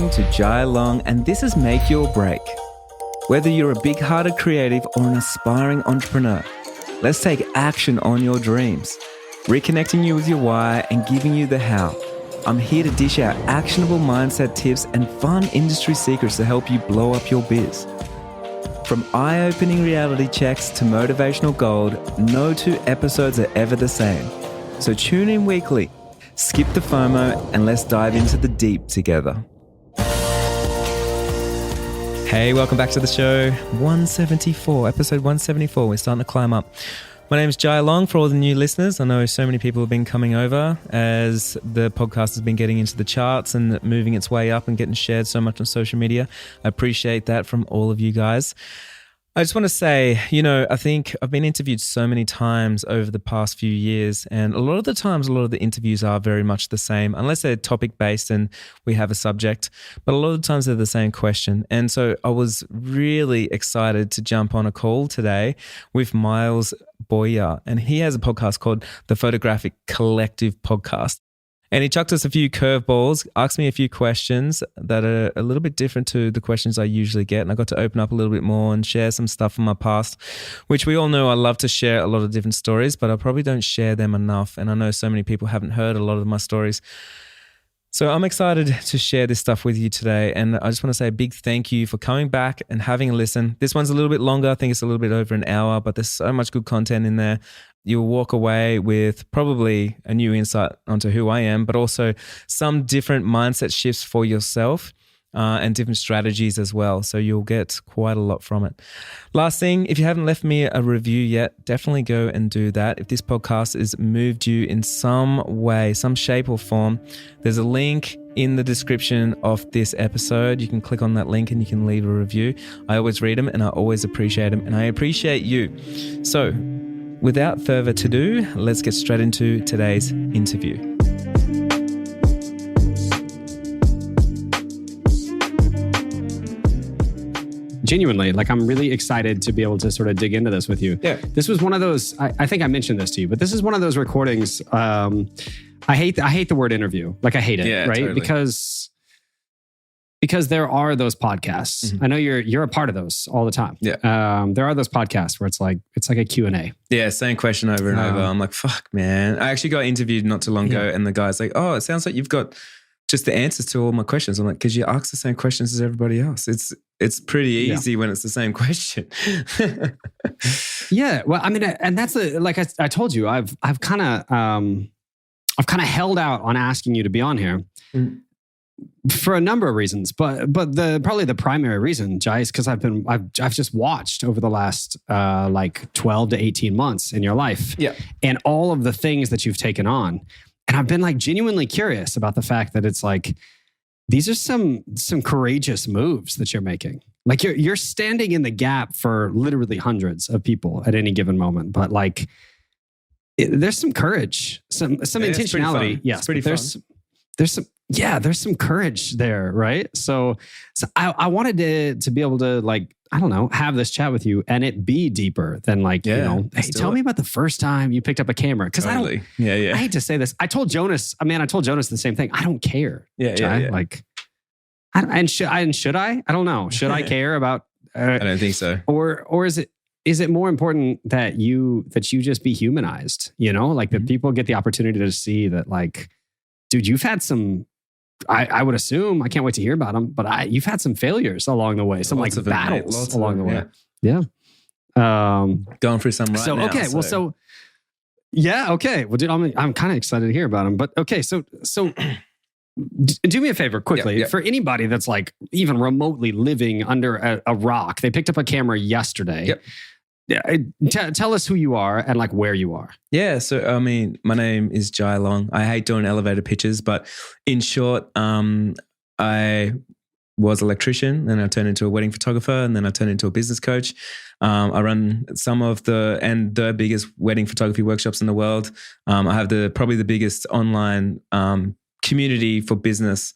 listening to Jai Long, and this is Make Your Break. Whether you're a big-hearted creative or an aspiring entrepreneur, let's take action on your dreams, reconnecting you with your why and giving you the how. I'm here to dish out actionable mindset tips and fun industry secrets to help you blow up your biz. From eye-opening reality checks to motivational gold, no two episodes are ever the same. So tune in weekly, skip the FOMO, and let's dive into the deep together. Hey, welcome back to the show. 174, episode 174. We're starting to climb up. My name is Jai Long. For all the new listeners, I know so many people have been coming over as the podcast has been getting into the charts and moving its way up and getting shared so much on social media. I appreciate that from all of you guys. I just want to say, I think I've been interviewed so many times over the past few years, and a lot of the times, a lot of the interviews are very much the same, unless they're topic-based and we have a subject, but a lot of the times they're the same question. And so I was really excited to jump on a call today with Miles Boyer, and he has a podcast called the Photographic Collective Podcast. And he chucked us a few curveballs, asked me a few questions that are a little bit different to the questions I usually get. And I got to open up a little bit more and share some stuff from my past, which we all know I love to share a lot of different stories, but I probably don't share them enough. And I know so many people haven't heard a lot of my stories. So I'm excited to share this stuff with you today. And I just want to say a big thank you for coming back and having a listen. This one's a little bit longer. I think it's a little bit over an hour, but there's so much good content in there. You'll walk away with probably a new insight onto who I am, but also some different mindset shifts for yourself and different strategies as well. So you'll get quite a lot from it. Last thing, if you haven't left me a review yet, definitely go and do that. If this podcast has moved you in some way, some shape or form, there's a link in the description of this episode. You can click on that link and you can leave a review. I always read them and I always appreciate them, and I appreciate you. So without further ado, let's get straight into today's interview. Genuinely, I'm really excited to be able to sort of dig into this with you. Yeah. This was one of those, I think I mentioned this to you, but this is one of those recordings. I hate the word interview. I hate it, right? Totally. Because there are those podcasts. Mm-hmm. I know you're a part of those all the time. Yeah. There are those podcasts where it's like a Q&A. Yeah, same question over and over. I'm like, fuck, man. I actually got interviewed not too long ago, and the guy's like, oh, it sounds like you've got just the answers to all my questions. I'm like, because you ask the same questions as everybody else. It's pretty easy when it's the same question. Yeah. Well, I mean, and that's I told you, I've kind of held out on asking you to be on here. Mm. For a number of reasons, but probably the primary reason, Jai, is because I've just watched over the last 12 to 18 months in your life, and all of the things that you've taken on, and I've been genuinely curious about the fact that it's these are some courageous moves that you're making. You're standing in the gap for literally hundreds of people at any given moment, but there's some courage, some intentionality. Yes, pretty fun. There's some courage there, right? So I wanted to be able to have this chat with you and it be deeper than hey, tell me about the first time you picked up a camera. Because totally. I hate to say this. I told Jonas the same thing. I don't care. Yeah. Should I? I don't know. Should I care about? I don't think so. Or is it more important that you just be humanized? That people get the opportunity to see that dude, you've had some. I would assume, I can't wait to hear about them, but you've had some failures along the way, some battles along the way. Yeah. Going through some right now. Okay. Well, okay. Well, dude, I'm kind of excited to hear about them, but okay. So do me a favor quickly. For anybody that's even remotely living under a rock, they picked up a camera yesterday. Yep. Yeah, tell us who you are and where you are. Yeah, so my name is Jai Long. I hate doing elevator pitches, but in short, I was an electrician, then I turned into a wedding photographer, and then I turned into a business coach. I run some of the biggest wedding photography workshops in the world. I have probably the biggest online community for business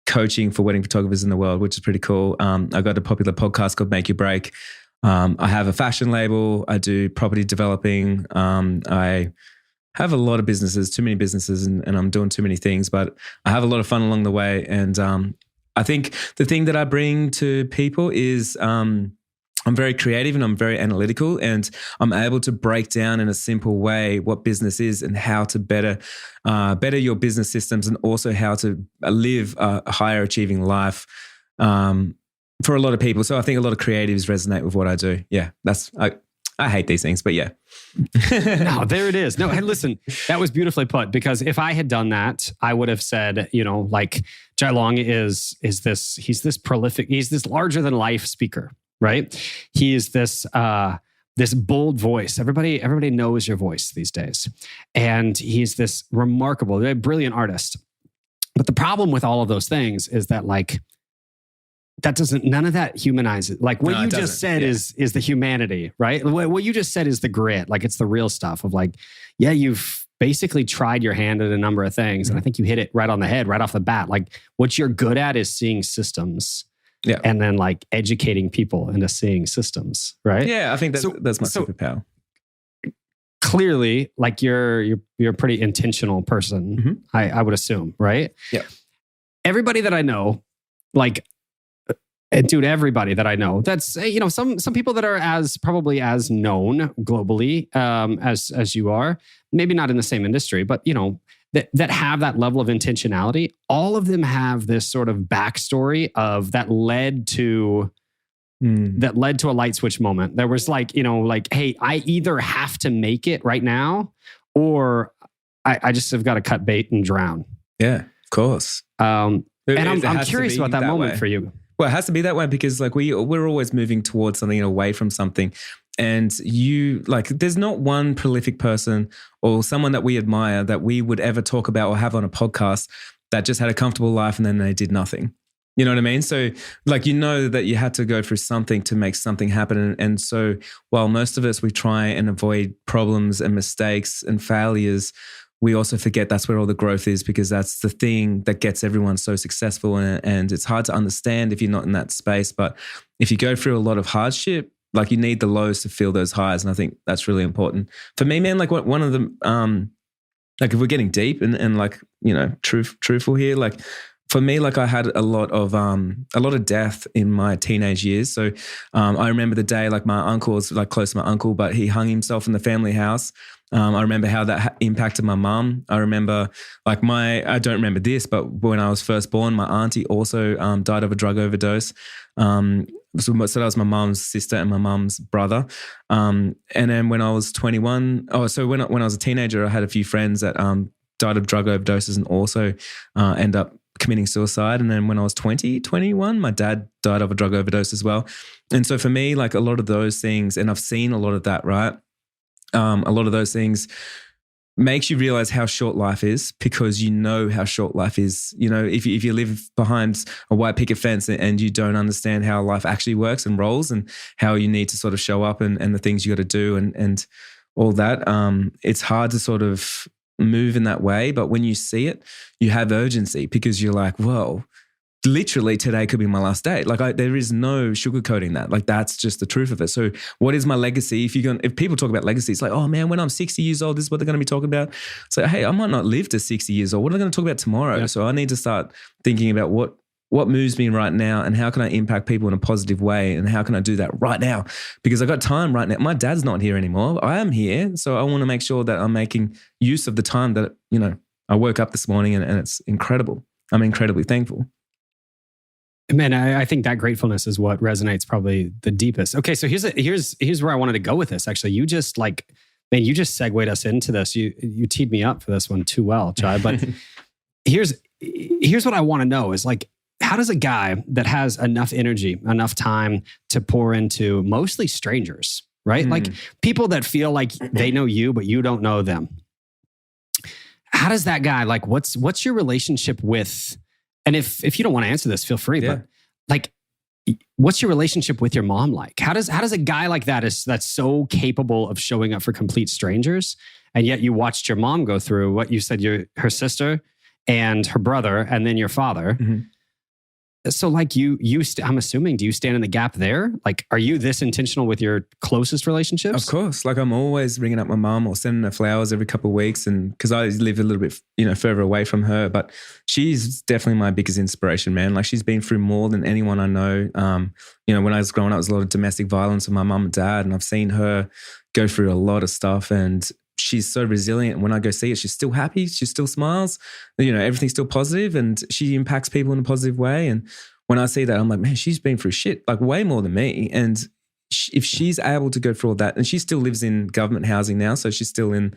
coaching for wedding photographers in the world, which is pretty cool. I got a popular podcast called Make Your Break. I have a fashion label. I do property developing. I have a lot of businesses, too many businesses, and I'm doing too many things, but I have a lot of fun along the way. And I think the thing that I bring to people is I'm very creative and I'm very analytical, and I'm able to break down in a simple way what business is and how to better your business systems, and also how to live a higher achieving life for a lot of people. So I think a lot of creatives resonate with what I do. Yeah, I hate these things, but yeah. No, there it is. No, hey, listen, that was beautifully put, because if I had done that, I would have said, like Jai Long he's this prolific, he's this larger than life speaker. Right? He is this bold voice. Everybody knows your voice these days. And he's this remarkable, very brilliant artist. But the problem with all of those things is that none of that humanizes. Like what you just said is the humanity, right? What you just said is the grit. Like it's the real stuff of you've basically tried your hand at a number of things. And I think you hit it right on the head, right off the bat. Like what you're good at is seeing systems. Yeah. And then educating people into seeing systems, right? Yeah, I think that's my superpower. Clearly, you're a pretty intentional person, I would assume, right? Yeah. Everybody that I know, everybody that I know, that's some people that are probably as known globally as you are, maybe not in the same industry, but that have that level of intentionality. All of them have this sort of backstory of that led to a light switch moment. There was hey, I either have to make it right now, or I just have got to cut bait and drown. Yeah, of course. And I'm curious about that moment for you. Well, it has to be that way because we're always moving towards something, away from something. And there's not one prolific person or someone that we admire that we would ever talk about or have on a podcast that just had a comfortable life and then they did nothing. You know what I mean? So that you had to go through something to make something happen. And so while most of us, we try and avoid problems and mistakes and failures, we also forget that's where all the growth is, because that's the thing that gets everyone so successful. And it's hard to understand if you're not in that space. But if you go through a lot of hardship, you need the lows to feel those highs. And I think that's really important. For me, man, one of the, if we're getting deep and truthful here, for me, I had a lot of death in my teenage years. So I remember the day, my uncle was close to my uncle, but he hung himself in the family house. I remember how that impacted my mum. I remember I don't remember this, but when I was first born, my auntie also died of a drug overdose. So that was my mum's sister and my mum's brother. And then when I was 21, when I was a teenager, I had a few friends that died of drug overdoses and also end up committing suicide. And then when I was 21, my dad died of a drug overdose as well. And so for me, a lot of those things, and I've seen a lot of that, right? A lot of those things makes you realize how short life is, because how short life is. If you live behind a white picket fence and you don't understand how life actually works and rolls and how you need to sort of show up and the things you got to do and all that, it's hard to sort of move in that way. But when you see it, you have urgency, because you're like, whoa, literally today could be my last day. There is no sugarcoating that. That's just the truth of it. So what is my legacy? If people talk about legacy, it's oh man, when I'm 60 years old, this is what they're going to be talking about. So, hey, I might not live to 60 years old. What are they going to talk about tomorrow? Yeah. So I need to start thinking about what moves me right now, and how can I impact people in a positive way, and how can I do that right now? Because I got time right now. My dad's not here anymore. I am here. So I want to make sure that I'm making use of the time that, I woke up this morning and it's incredible. I'm incredibly thankful. Man, I think that gratefulness is what resonates probably the deepest. Okay, so here's where I wanted to go with this. Actually, you just segued us into this. You teed me up for this one too well, Jai. But here's what I want to know is how does a guy that has enough energy, enough time to pour into mostly strangers, right? People that feel like they know you, but you don't know them. How does that guy what's your relationship with? And if you don't want to answer this, feel free. Yeah. But what's your relationship with your mom like? How does a guy like that's so capable of showing up for complete strangers, and yet you watched your mom go through what you said, her sister and her brother, and then your father. Mm-hmm. So like I'm assuming, do you stand in the gap there? Like, are you this intentional with your closest relationships? Of course. Like I'm always ringing up my mum or sending her flowers every couple of weeks. And because I live a little bit, further away from her, but she's definitely my biggest inspiration, man. Like she's been through more than anyone I know. When I was growing up, there was a lot of domestic violence with my mum and dad, and I've seen her go through a lot of stuff, and she's so resilient. When I go see her, she's still happy. She still smiles. Everything's still positive, and she impacts people in a positive way. And when I see that, I'm like, man, she's been through shit, like way more than me. And if she's able to go through all that, and she still lives in government housing now, so she's still in,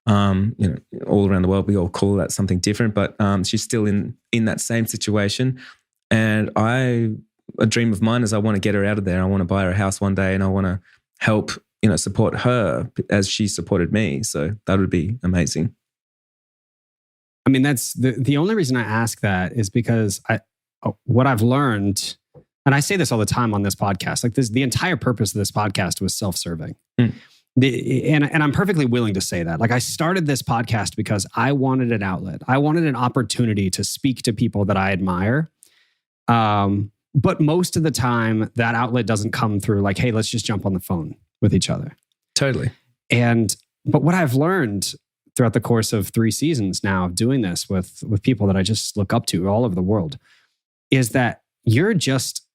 all around the world, we all call that something different, but she's still in that same situation. And a dream of mine is I want to get her out of there. I want to buy her a house one day, and I want to help support her as she supported me. So that would be amazing. I mean, that's the only reason I ask that is because what I've learned, and I say this all the time on this podcast, like the entire purpose of this podcast was self-serving. And I'm perfectly willing to say that. Like I started this podcast because I wanted an outlet. I wanted an opportunity to speak to people that I admire. But most of the time that outlet doesn't come through like, hey, let's just jump on the phone with each other. Totally. But what I've learned throughout the course of 3 seasons now of doing this with people that I just look up to all over the world is that you're just,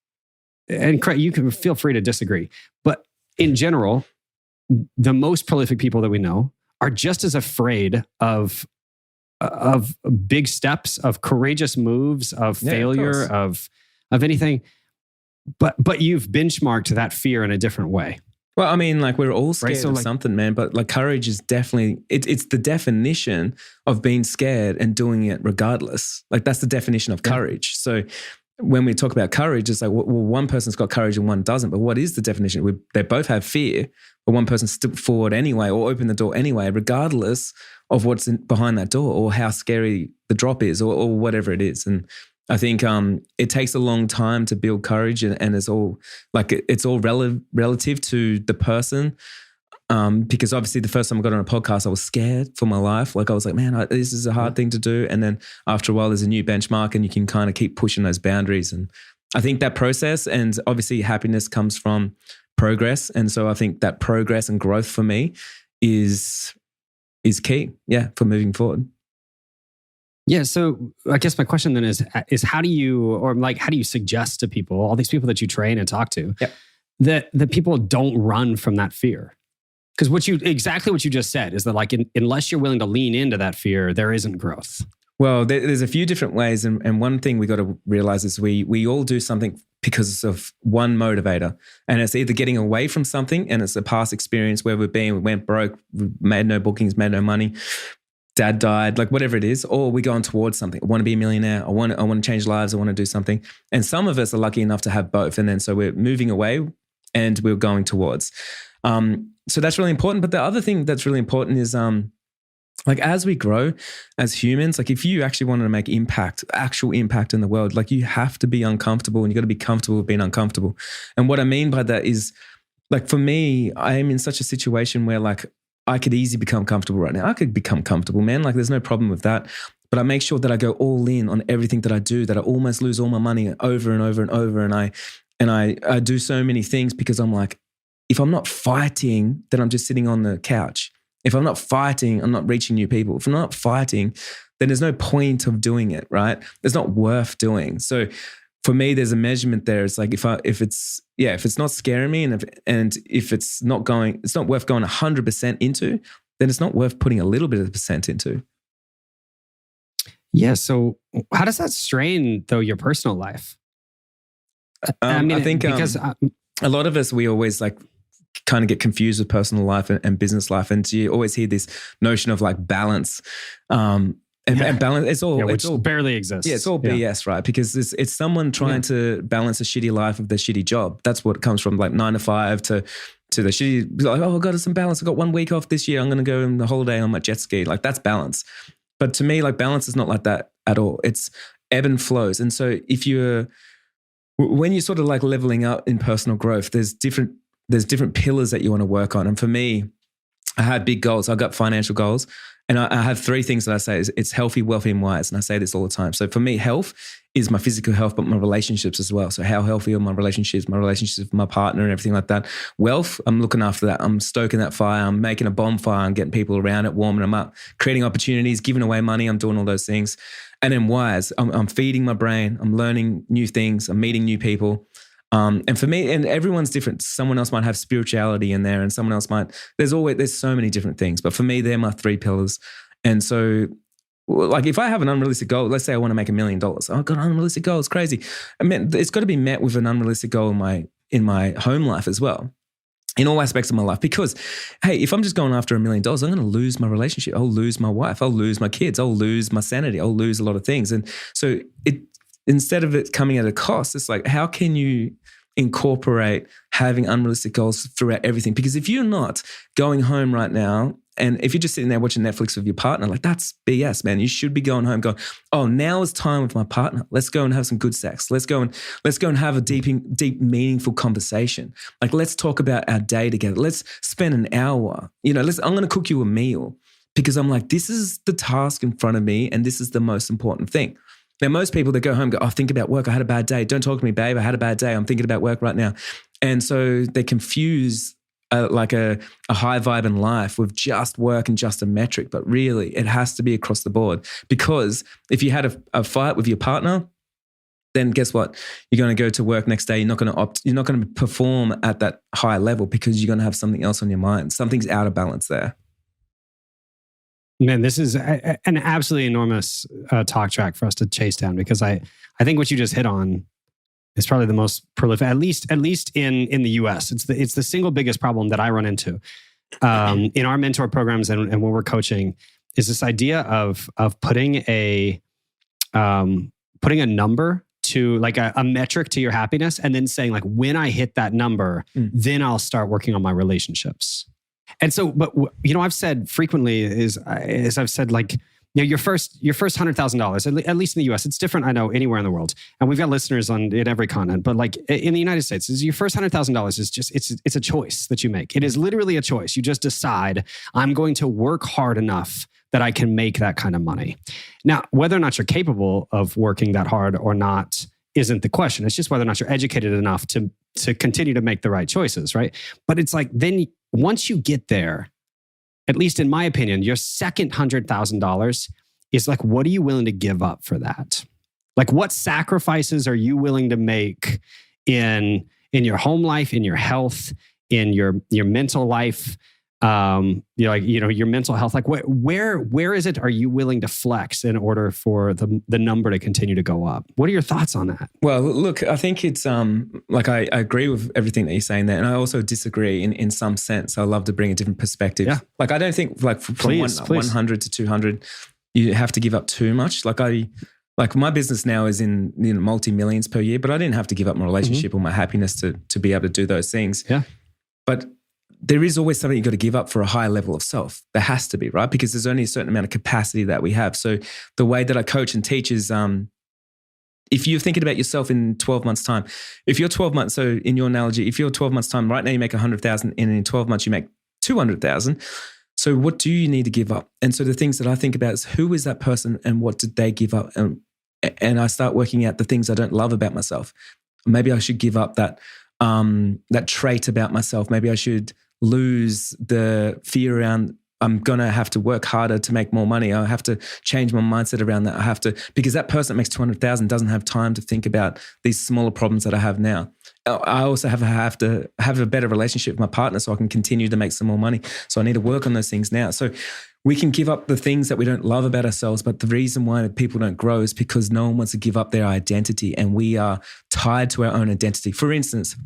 and you can feel free to disagree, but in general, the most prolific people that we know are just as afraid of big steps, of courageous moves, of failure, of anything. But you've benchmarked that fear in a different way. Well, I mean, like we're all scared right? of something, man, but like courage is definitely, it's the definition of being scared and doing it regardless. Like that's the definition of courage. So when we talk about courage, it's like, well, one person's got courage and one doesn't, but what is the definition? They both have fear, but one person stepped forward anyway or opened the door anyway, regardless of what's behind that door or how scary the drop is or whatever it is. And I think it takes a long time to build courage, and it's all relative to the person. Because obviously the first time I got on a podcast, I was scared for my life. Like I was like, man, this is a hard thing to do. And then after a while, there's a new benchmark, and you can kind of keep pushing those boundaries. And I think that process, and obviously happiness comes from progress. And so I think that progress and growth for me is key, for moving forward. Yeah. So I guess my question then is how do you suggest to people, all these people that you train and talk to, that people don't run from that fear? Because exactly what you just said is that like unless you're willing to lean into that fear, there isn't growth. Well, there's a few different ways. And one thing we got to realize is we all do something because of one motivator. And it's either getting away from something, and it's a past experience where we went broke, we made no bookings, made no money, dad died, like whatever it is, or we're going towards something. I want to be a millionaire. I want to change lives. I want to do something. And some of us are lucky enough to have both. And then so we're moving away and we're going towards. So that's really important. But the other thing that's really important is like as we grow as humans, like if you actually wanted to make actual impact in the world, like you have to be uncomfortable, and you got to be comfortable with being uncomfortable. And what I mean by that is like for me, I am in such a situation where like I could easily become comfortable right now. I could become comfortable, man. Like there's no problem with that. But I make sure that I go all in on everything that I do, that I almost lose all my money over and over and over. And I do so many things because I'm like, if I'm not fighting, then I'm just sitting on the couch. If I'm not fighting, I'm not reaching new people. If I'm not fighting, then there's no point of doing it, right? It's not worth doing. So for me, there's a measurement there. It's like if it's not scaring me, and if it's not worth going 100% into, then it's not worth putting a little bit of percent into. Yeah. So how does that strain though your personal life? I think because a lot of us, we always like kind of get confused with personal life and business life, and you always hear this notion of like balance. And balance, it's all barely exists. Yeah, it's all BS, right? Because it's someone trying to balance a shitty life with their shitty job. That's what comes from, like 9 to 5 to the shitty. Like, oh, I got some balance. I got 1 week off this year. I'm going to go on the holiday on my jet ski. Like that's balance. But to me, like balance is not like that at all. It's ebb and flows. And so when you're sort of like leveling up in personal growth, there's different pillars that you want to work on. And for me, I had big goals. I got financial goals, And I have three things that I say. It's healthy, wealthy, and wise. And I say this all the time. So for me, health is my physical health, but my relationships as well. So how healthy are my relationships with my partner and everything like that. Wealth, I'm looking after that. I'm stoking that fire. I'm making a bonfire. I'm getting people around it, warming them up, creating opportunities, giving away money. I'm doing all those things. And then wise, I'm feeding my brain. I'm learning new things. I'm meeting new people. And for me, and everyone's different. Someone else might have spirituality in there and someone else might, there's so many different things. But for me, they're my three pillars. And so like if I have an unrealistic goal, let's say I want to make $1 million. Oh, I've got an unrealistic goal. It's crazy. I mean, it's got to be met with an unrealistic goal in my home life as well. In all aspects of my life. Because, hey, if I'm just going after $1 million, I'm going to lose my relationship. I'll lose my wife. I'll lose my kids. I'll lose my sanity. I'll lose a lot of things. And so instead of it coming at a cost, it's like, how can you incorporate having unrealistic goals throughout everything? Because if you're not going home right now, and if you're just sitting there watching Netflix with your partner, like that's BS, man. You should be going home going, oh, now is time with my partner. Let's go and have some good sex. Let's go and have a deep, meaningful conversation. Like, let's talk about our day together. Let's spend an hour. I'm going to cook you a meal because I'm like, this is the task in front of me and this is the most important thing. Now, most people that go home go, oh, think about work. I had a bad day. Don't talk to me, babe. I had a bad day. I'm thinking about work right now. And so they confuse like a high vibe in life with just work and just a metric. But really, it has to be across the board. Because if you had a fight with your partner, then guess what? You're going to go to work next day. You're not going to perform at that high level because you're going to have something else on your mind. Something's out of balance there. Man, this is an absolutely enormous talk track for us to chase down because I think what you just hit on is probably the most prolific, at least in the US. It's the single biggest problem that I run into in our mentor programs and when we're coaching is this idea of putting a number to like a metric to your happiness and then saying like, when I hit that number, then I'll start working on my relationships. And so, but I've said frequently is I've said like, your first $100,000, at least in the US, it's different, I know, anywhere in the world. And we've got listeners in every continent, but like in the United States, is your first $100,000 is just, it's a choice that you make. It is literally a choice. You just decide, I'm going to work hard enough that I can make that kind of money. Now, whether or not you're capable of working that hard or not isn't the question. It's just whether or not you're educated enough to continue to make the right choices, right? But it's like, then once you get there, at least in my opinion, your second $100,000 is like, what are you willing to give up for that? Like, what sacrifices are you willing to make in your home life, in your health, in your mental life, your mental health? Like, where is it? Are you willing to flex in order for the number to continue to go up? What are your thoughts on that? Well, look, I think it's like I agree with everything that you're saying there, and I also disagree in some sense. I love to bring a different perspective. Yeah. Like I don't think like from 100 to 200, you have to give up too much. Like my business now is in multi-millions per year, but I didn't have to give up my relationship or my happiness to be able to do those things. Yeah, but there is always something you've got to give up for a higher level of self. There has to be, right? Because there's only a certain amount of capacity that we have. So the way that I coach and teach is if you're thinking about yourself in 12 months' time, if you're 12 months, so in your analogy, if you're 12 months' time, right now you make 100,000 and in 12 months you make 200,000. So what do you need to give up? And so the things that I think about is who is that person and what did they give up? And I start working out the things I don't love about myself. Maybe I should give up that trait about myself. Maybe I should lose the fear around I'm going to have to work harder to make more money. I have to change my mindset around that. Because that person that makes 200,000 doesn't have time to think about these smaller problems that I have now. I also have to have a better relationship with my partner so I can continue to make some more money. So I need to work on those things now. So we can give up the things that we don't love about ourselves, but the reason why people don't grow is because no one wants to give up their identity, and we are tied to our own identity. For instance,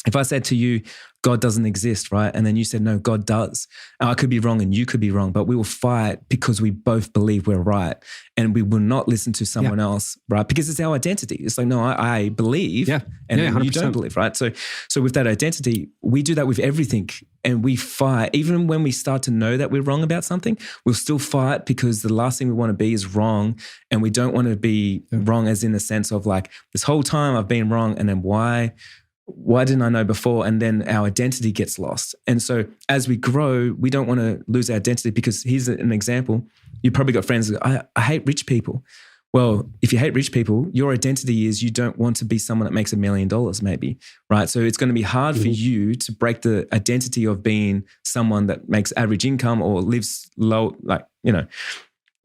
if I said to you, God doesn't exist, right? And then you said, no, God does. And I could be wrong and you could be wrong, but we will fight because we both believe we're right. And we will not listen to someone else, right? Because it's our identity. It's like, no, I believe and you don't believe, right? So with that identity, we do that with everything and we fight. Even when we start to know that we're wrong about something, we'll still fight because the last thing we want to be is wrong. And we don't want to be wrong as in the sense of like, this whole time I've been wrong and then why why didn't I know before? And then our identity gets lost. And so as we grow, we don't want to lose our identity, because here's an example. You probably got friends that go, I hate rich people. Well, if you hate rich people, your identity is you don't want to be someone that makes $1 million maybe, right? So it's going to be hard for you to break the identity of being someone that makes average income or lives low, like,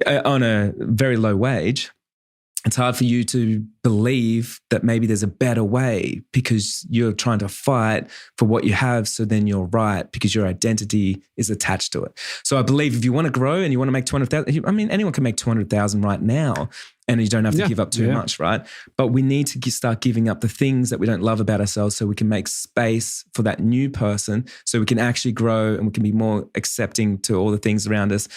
on a very low wage. It's hard for you to believe that maybe there's a better way, because you're trying to fight for what you have. So then you're right, because your identity is attached to it. So I believe if you want to grow and you want to make 200,000, I mean, anyone can make 200,000 right now, and you don't have to give up too much, right? But we need to start giving up the things that we don't love about ourselves, so we can make space for that new person, so we can actually grow and we can be more accepting to all the things around us.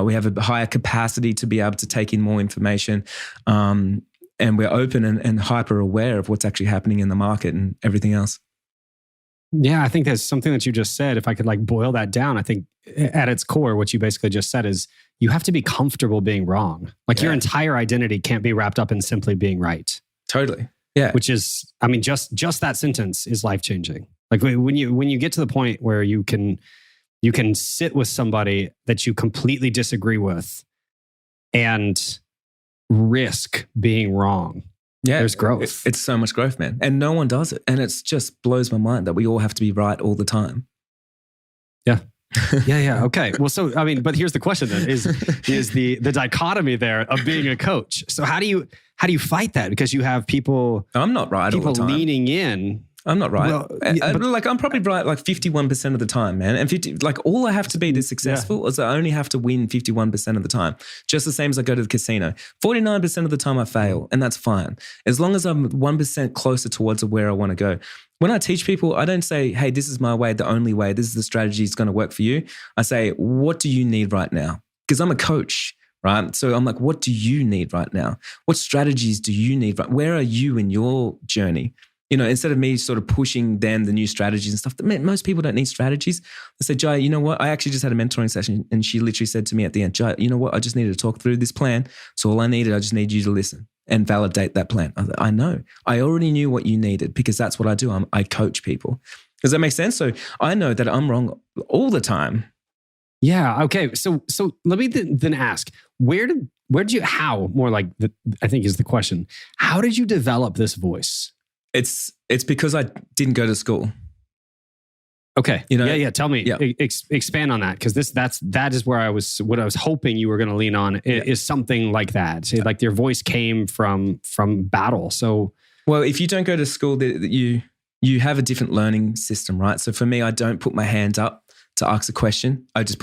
We have a higher capacity to be able to take in more information, and we're open and hyper aware of what's actually happening in the market and everything else. Yeah, I think there's something that you just said. If I could boil that down, I think at its core, what you basically just said is you have to be comfortable being wrong. Your entire identity can't be wrapped up in simply being right. Totally. Yeah. Which is, I mean, just that sentence is life-changing. When you get to the point where you can sit with somebody that you completely disagree with and risk being wrong. Yeah, there's growth. It's so much growth, man. And no one does it. And it just blows my mind that we all have to be right all the time. Yeah. Yeah. Okay. Well, so, I mean, but here's the question then is the dichotomy there of being a coach. So how do you fight that? Because you have people... I'm not right all the time. People leaning in. I'm not right. Well, I'm probably right 51% of the time, man. And all I have to be to successful is I only have to win 51% of the time. Just the same as I go to the casino. 49% of the time I fail, and that's fine. As long as I'm 1% closer towards where I want to go. When I teach people, I don't say, hey, this is my way, the only way. This is the strategy that's going to work for you. I say, what do you need right now? Because I'm a coach, right? So I'm like, what do you need right now? What strategies do you need? Where are you in your journey? Instead of me sort of pushing them the new strategies and stuff, most people don't need strategies. I said, Jai, you know what? I actually just had a mentoring session, and she literally said to me at the end, Jai, you know what? I just needed to talk through this plan. So all I needed, I just need you to listen and validate that plan. I know. I already knew what you needed, because that's what I do. I coach people. Does that make sense? So I know that I'm wrong all the time. Yeah. Okay. So let me then ask, I think is the question. How did you develop this voice? It's because I didn't go to school. Okay. Yeah. Tell me. Yeah. Expand on that, because that is where what I was hoping you were going to lean on is something like that. So like your voice came from battle. So, well, if you don't go to school, you have a different learning system, right? So for me, I don't put my hand up to ask a question. I just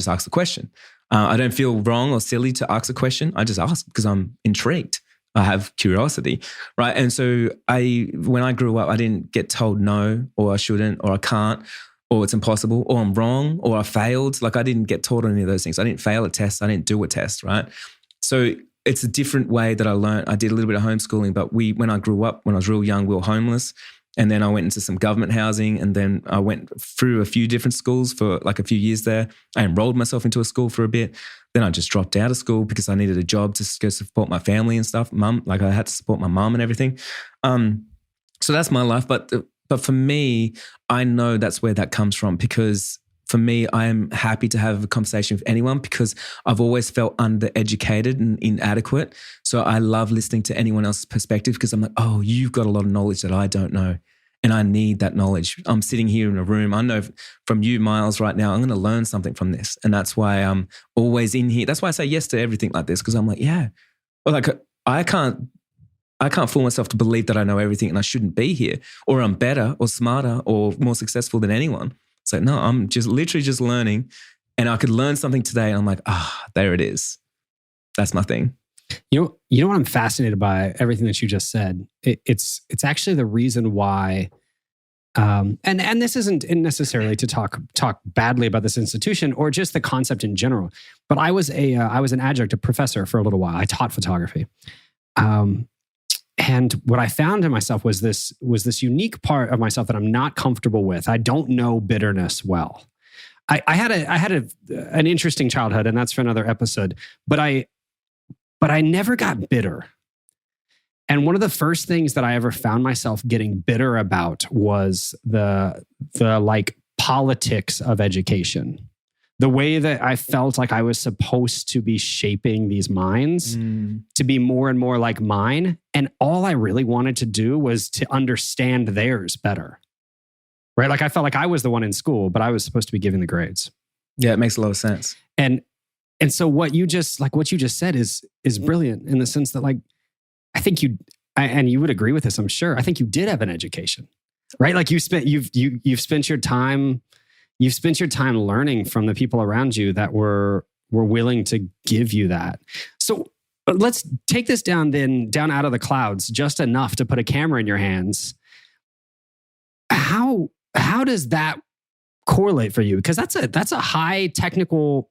ask the question. I don't feel wrong or silly to ask a question. I just ask because I'm intrigued. I have curiosity, right? And so when I grew up, I didn't get told no, or I shouldn't, or I can't, or it's impossible, or I'm wrong, or I failed. I didn't get taught any of those things. I didn't fail a test. I didn't do a test, right? So it's a different way that I learned. I did a little bit of homeschooling, but when I grew up, when I was real young, we were homeless. And then I went into some government housing, and then I went through a few different schools for a few years there. I enrolled myself into a school for a bit. Then I just dropped out of school because I needed a job to go support my family and stuff. I had to support my mom and everything. So that's my life. But for me, I know that's where that comes from, because for me, I am happy to have a conversation with anyone, because I've always felt undereducated and inadequate. So I love listening to anyone else's perspective, because I'm like, oh, you've got a lot of knowledge that I don't know, and I need that knowledge. I'm sitting here in a room. I know from you, Miles, right now, I'm going to learn something from this. And that's why I'm always in here. That's why I say yes to everything like this, because I'm like, yeah. Well, I can't fool myself to believe that I know everything and I shouldn't be here, or I'm better or smarter or more successful than anyone. So no, I'm just literally just learning, and I could learn something today, and I'm like, there it is. That's my thing. You know what I'm fascinated by everything that you just said. It's actually the reason why, and this isn't necessarily to talk badly about this institution or just the concept in general. But I was an adjunct, a professor for a little while. I taught photography. And what I found in myself was this unique part of myself that I'm not comfortable with. I don't know bitterness well. I had an interesting childhood, and that's for another episode. But I never got bitter. And one of the first things that I ever found myself getting bitter about was the like politics of education. The way that I felt like I was supposed to be shaping these minds to be more and more like mine. And all I really wanted to do was to understand theirs better. Right? Like I felt like I was the one in school, but I was supposed to be giving the grades. Yeah, it makes a lot of sense. And so what you just said is brilliant in the sense that like, I think and you would agree with this, I'm sure. I think you did have an education, right? Like you've spent your time learning from the people around you that were willing to give you that. So let's take this down out of the clouds, just enough to put a camera in your hands. How does that correlate for you? Because that's a high technical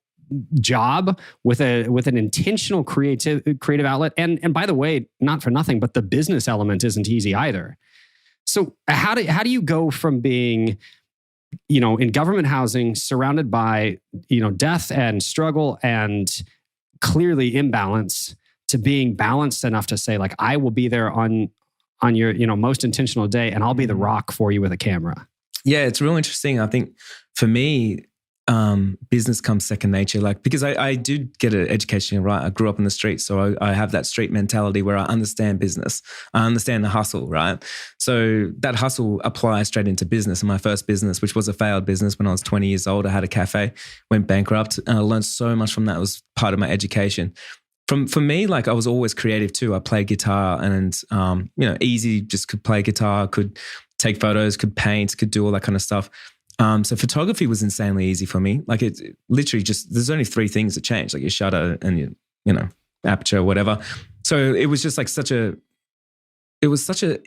job with an intentional creative outlet. And by the way, not for nothing, but the business element isn't easy either. So how do you go from being, in government housing, surrounded by, death and struggle and clearly imbalance, to being balanced enough to say, like, I will be there on your, most intentional day, and I'll be the rock for you with a camera? Yeah, it's real interesting. I think for me, business comes second nature. Like, because I did get an education, right? I grew up in the streets, so I have that street mentality where I understand business. I understand the hustle, right? So that hustle applies straight into business. And my first business, which was a failed business when I was 20 years old, I had a cafe, went bankrupt, and I learned so much from that. It was part of my education. For me, like, I was always creative too. I played guitar and, easy, just could play guitar, could take photos, could paint, could do all that kind of stuff. So photography was insanely easy for me. Like, it literally just, there's only three things that change, like your shutter and your, aperture, whatever. So it was just like such an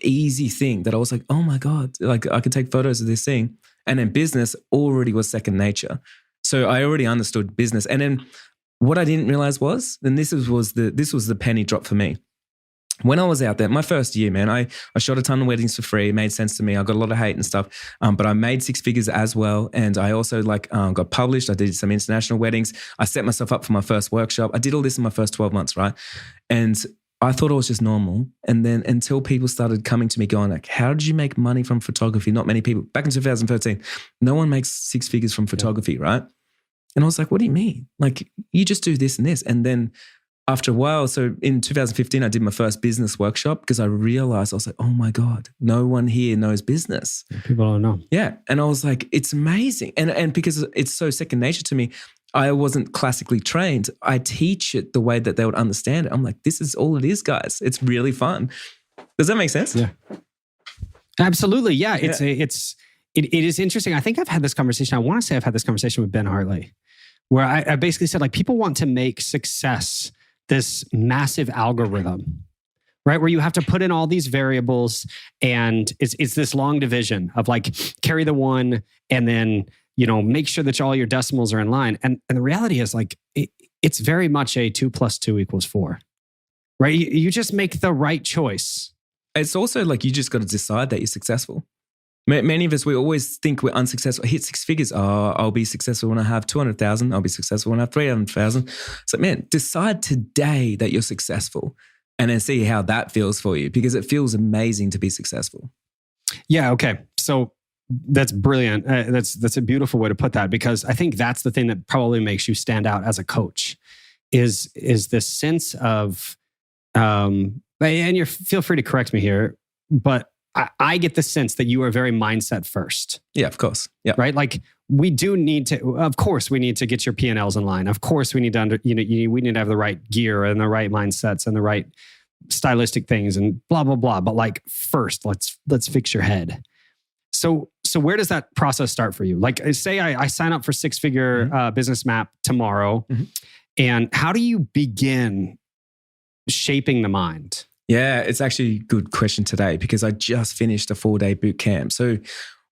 easy thing that I was like, oh my God, like I could take photos of this thing. And then business already was second nature. So I already understood business. And then what I didn't realize was, and this was the penny drop for me. When I was out there, my first year, man, I shot a ton of weddings for free. It made sense to me. I got a lot of hate and stuff, but I made six figures as well. And I also got published. I did some international weddings. I set myself up for my first workshop. I did all this in my first 12 months, right? And I thought it was just normal. And then until people started coming to me going like, how did you make money from photography? Not many people. Back in 2013, no one makes six figures from photography, right? And I was like, what do you mean? Like, you just do this and this. And then after a while, so in 2015, I did my first business workshop because I realized, I was like, oh my God, no one here knows business. People don't know. Yeah. And I was like, it's amazing. And because it's so second nature to me, I wasn't classically trained. I teach it the way that they would understand it. I'm like, this is all it is, guys. It's really fun. Does that make sense? Yeah. Absolutely. Yeah. It is interesting. I think I've had this conversation. I want to say I've had this conversation with Ben Hartley, where I basically said, like, people want to make success this massive algorithm, right? Where you have to put in all these variables, and it's this long division of like, carry the one and then, make sure that all your decimals are in line. And the reality is, like, it's very much a 2 + 2 = 4, right? You just make the right choice. It's also like, you just got to decide that you're successful. Many of us, we always think we're unsuccessful. I hit six figures. Oh, I'll be successful when I have 200,000. I'll be successful when I have 300,000. So, man, decide today that you're successful and then see how that feels for you, because it feels amazing to be successful. Yeah. Okay. So that's brilliant. That's a beautiful way to put that, because I think that's the thing that probably makes you stand out as a coach is this sense of, and feel free to correct me here, but I get the sense that you are very mindset first. Yeah, of course. Yeah. Right? Like, we do need to, of course, we need to get your P&Ls in line. Of course, we need to, we need to have the right gear and the right mindsets and the right stylistic things and blah, blah, blah. But like, first, let's fix your head. So where does that process start for you? Like, say I sign up for six-figure business map tomorrow. Mm-hmm. And how do you begin shaping the mind? Yeah, it's actually a good question today, because I just finished a 4-day boot camp. So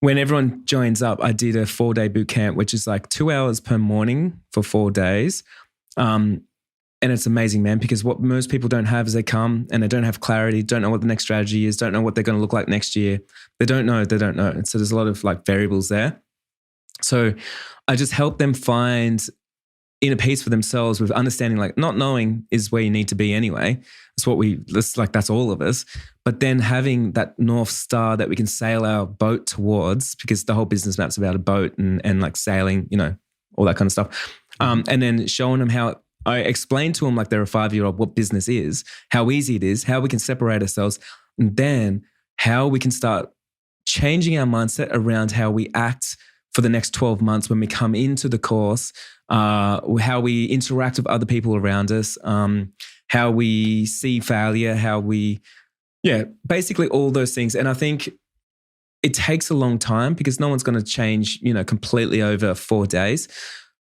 when everyone joins up, I did a 4-day boot camp, which is like 2 hours per morning for 4 days. And it's amazing, man, because what most people don't have is they come and they don't have clarity, don't know what the next strategy is, don't know what they're going to look like next year. They don't know. And so there's a lot of like variables there. So I just help them find inner peace for themselves with understanding, like not knowing is where you need to be anyway. That's all of us. But then having that North Star that we can sail our boat towards, because the whole business map's about a boat and like sailing, all that kind of stuff. And then showing them how I explained to them, like they're a 5-year-old, what business is, how easy it is, how we can separate ourselves, and then how we can start changing our mindset around how we act for the next 12 months when we come into the course, how we interact with other people around us, how we see failure, basically all those things. And I think it takes a long time because no one's going to change, completely over 4 days.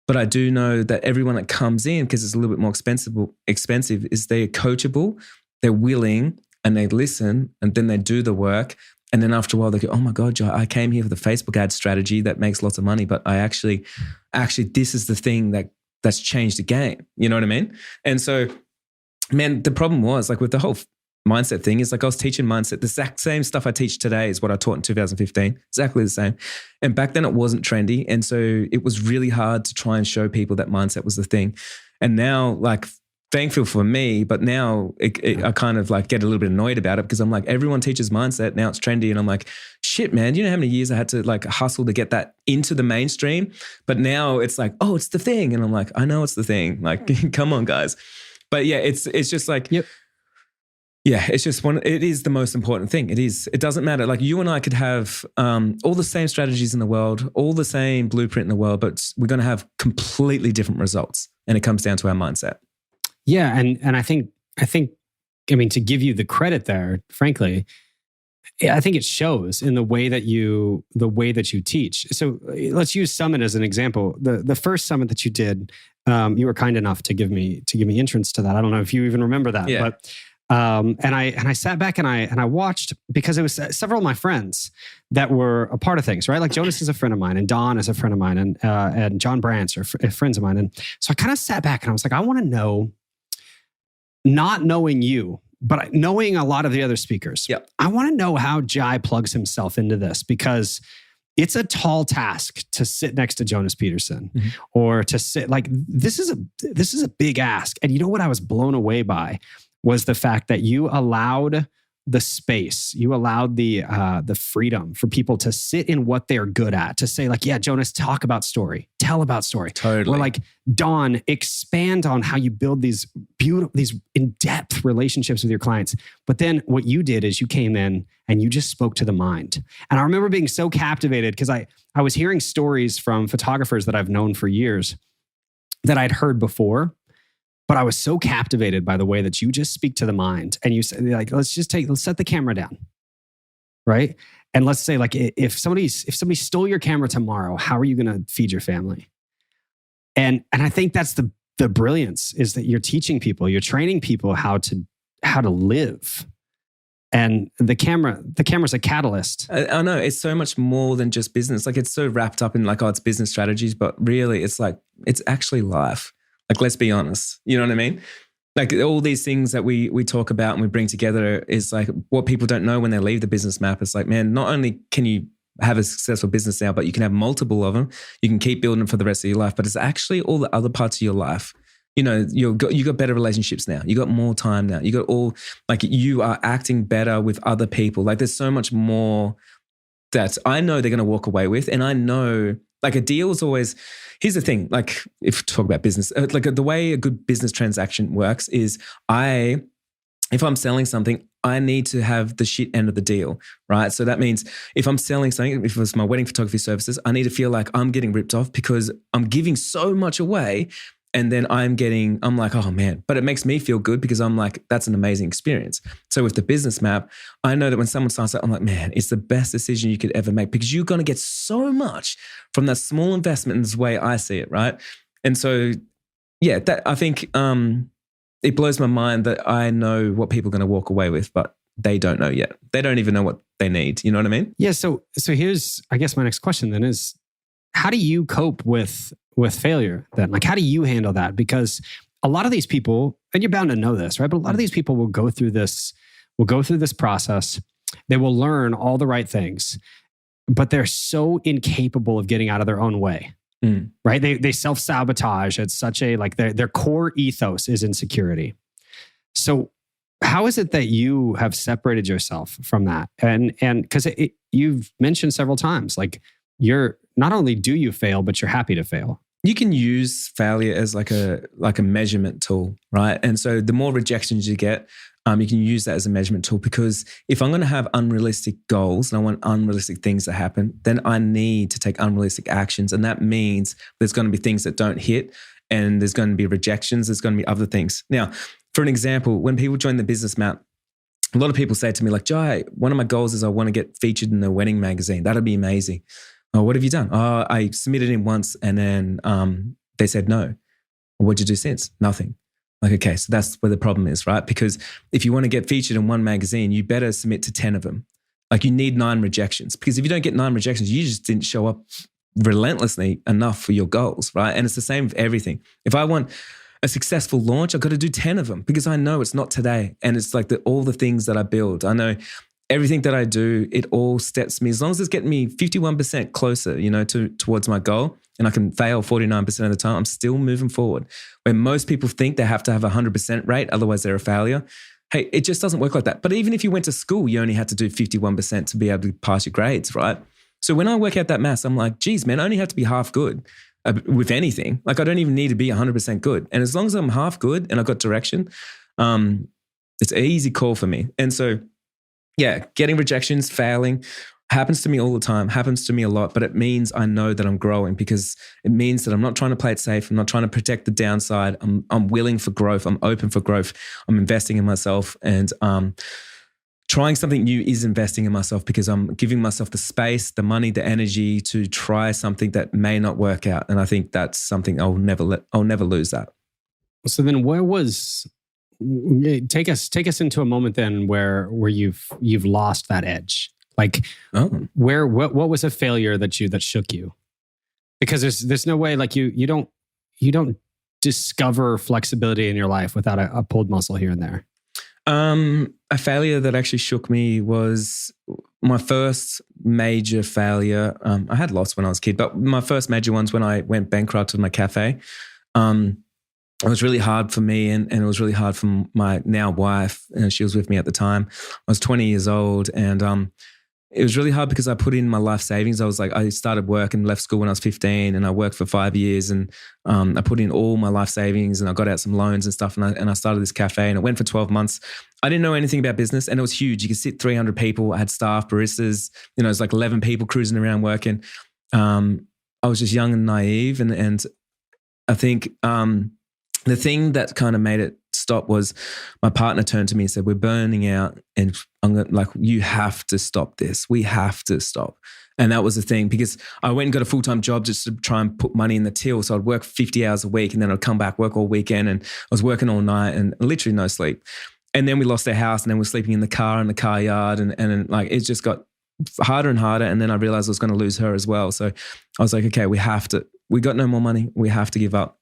But I do know that everyone that comes in, because it's a little bit more expensive, is they're coachable, they're willing, and they listen, and then they do the work. And then after a while, they go, oh my God, Joe, I came here for the Facebook ad strategy that makes lots of money, but I actually, this is the thing that's changed the game. You know what I mean? And so, man, the problem was like with the whole mindset thing is like I was teaching mindset. The exact same stuff I teach today is what I taught in 2015, exactly the same. And back then it wasn't trendy. And so it was really hard to try and show people that mindset was the thing. And now, like, thankful for me, but now I kind of like get a little bit annoyed about it because I'm like, everyone teaches mindset. Now it's trendy. And I'm like, shit, man, you know how many years I had to like hustle to get that into the mainstream? But now it's like, oh, it's the thing. And I'm like, I know it's the thing. Like, come on, guys. But yeah, it's just like, yep. Yeah, it's just it is the most important thing. It is. It doesn't matter. Like you and I could have all the same strategies in the world, all the same blueprint in the world, but we're going to have completely different results. And it comes down to our mindset. Yeah. And I think, to give you the credit there, frankly, I think it shows in the way that you teach. So let's use Summit as an example. The first Summit that you did, you were kind enough to give me entrance to that. I don't know if you even remember that, yeah. But and I sat back and I watched, because it was several of my friends that were a part of things, right? Like Jonas is a friend of mine, and Don is a friend of mine, and John Brantz are friends of mine. And so I kind of sat back and I was like, I want to know, not knowing you, but knowing a lot of the other speakers. Yep. I want to know how Jai plugs himself into this, because it's a tall task to sit next to Jonas Peterson, mm-hmm. or to sit like this is a big ask. And you know what I was blown away by was the fact that you allowed the space, you allowed the freedom for people to sit in what they're good at, to say like, yeah, Jonas, talk about story, tell about story. Totally. Or like, Don, expand on how you build these beautiful, these in-depth relationships with your clients. But then what you did is you came in and you just spoke to the mind. And I remember being so captivated because I was hearing stories from photographers that I've known for years that I'd heard before. But I was so captivated by the way that you just speak to the mind, and you say like, let's set the camera down, right? And let's say like, if somebody stole your camera tomorrow, how are you going to feed your family? And I think that's the brilliance, is that you're teaching people, you're training people how to live. And the camera's a catalyst. I know it's so much more than just business. Like it's so wrapped up in like, oh, it's business strategies, but really it's like, it's actually life. Like, let's be honest. You know what I mean? Like all these things that we talk about and we bring together is like what people don't know when they leave the business map. It's like, man, not only can you have a successful business now, but you can have multiple of them. You can keep building them for the rest of your life. But it's actually all the other parts of your life. You know, you got better relationships now. You got more time now. You got all, like you are acting better with other people. Like there's so much more that I know they're going to walk away with. And I know like a deal is always, here's the thing, like if we talk about business, like the way a good business transaction works is if I'm selling something, I need to have the shit end of the deal, right? So that means if I'm selling something, if it was my wedding photography services, I need to feel like I'm getting ripped off because I'm giving so much away. And then I'm like, oh man, but it makes me feel good because I'm like, that's an amazing experience. So with the business map, I know that when someone starts out, I'm like, man, it's the best decision you could ever make because you're going to get so much from that small investment in this way I see it, right? And so, yeah, that I think it blows my mind that I know what people are going to walk away with, but they don't know yet. They don't even know what they need. You know what I mean? Yeah. So here's, I guess my next question then is, how do you cope with failure then? Like, how do you handle that? Because a lot of these people, and you're bound to know this, right? But a lot of these people will go through this process. They will learn all the right things, but they're so incapable of getting out of their own way. right? They self-sabotage. It's such a, like their core ethos is insecurity. So how is it that you have separated yourself from that? And because you've mentioned several times, like you're not only do you fail, but you're happy to fail. You can use failure as like a measurement tool, right? And so the more rejections you get, you can use that as a measurement tool, because if I'm going to have unrealistic goals and I want unrealistic things to happen, then I need to take unrealistic actions. And that means there's going to be things that don't hit, and there's going to be rejections. There's going to be other things. Now, for an example, when people join the business map, a lot of people say to me like, Jai, one of my goals is I want to get featured in a wedding magazine. That'd be amazing. Oh, what have you done? Oh, I submitted in once and then they said no. What'd you do since? Nothing. Like, okay, so that's where the problem is, right? Because if you want to get featured in one magazine, you better submit to 10 of them. Like you need 9 rejections, because if you don't get 9 rejections, you just didn't show up relentlessly enough for your goals, right? And it's the same with everything. If I want a successful launch, I've got to do 10 of them, because I know it's not today. And it's like all the things that I build. I know everything that I do, it all steps me, as long as it's getting me 51% closer, towards my goal, and I can fail 49% of the time, I'm still moving forward. Where most people think they have to have a 100% rate, otherwise they're a failure. Hey, it just doesn't work like that. But even if you went to school, you only had to do 51% to be able to pass your grades, right? So when I work out that maths, I'm like, geez, man, I only have to be half good with anything. Like I don't even need to be 100% good. And as long as I'm half good and I've got direction, it's an easy call for me. And so, yeah, getting rejections, failing, happens to me all the time, happens to me a lot, but it means I know that I'm growing, because it means that I'm not trying to play it safe. I'm not trying to protect the downside. I'm willing for growth. I'm open for growth. I'm investing in myself, and trying something new is investing in myself, because I'm giving myself the space, the money, the energy to try something that may not work out. And I think that's something I'll never lose that. So then take us into a moment then where you've lost that edge. Like what was a failure that shook you? Because there's no way, like you don't discover flexibility in your life without a pulled muscle here and there. A failure that actually shook me was my first major failure. I had lots when I was a kid, but my first major ones when I went bankrupt with my cafe. It was really hard for me, and it was really hard for my now wife. She was with me at the time. I was 20 years old, and it was really hard because I put in my life savings. I started work and left school when I was 15, and I worked for 5 years, and I put in all my life savings, and I got out some loans and stuff, and I started this cafe, and it went for 12 months. I didn't know anything about business, and it was huge. You could sit 300 people. I had staff, baristas, it was like 11 people cruising around working. I was just young and naive, and I think the thing that kind of made it stop was my partner turned to me and said, "We're burning out, and you have to stop this. We have to stop." And that was the thing, because I went and got a full-time job just to try and put money in the till. So I'd work 50 hours a week, and then I'd come back, work all weekend, and I was working all night and literally no sleep. And then we lost our house, and then we're sleeping in the car yard, and it just got harder and harder. And then I realized I was going to lose her as well. So I was like, okay, we got no more money. We have to give up.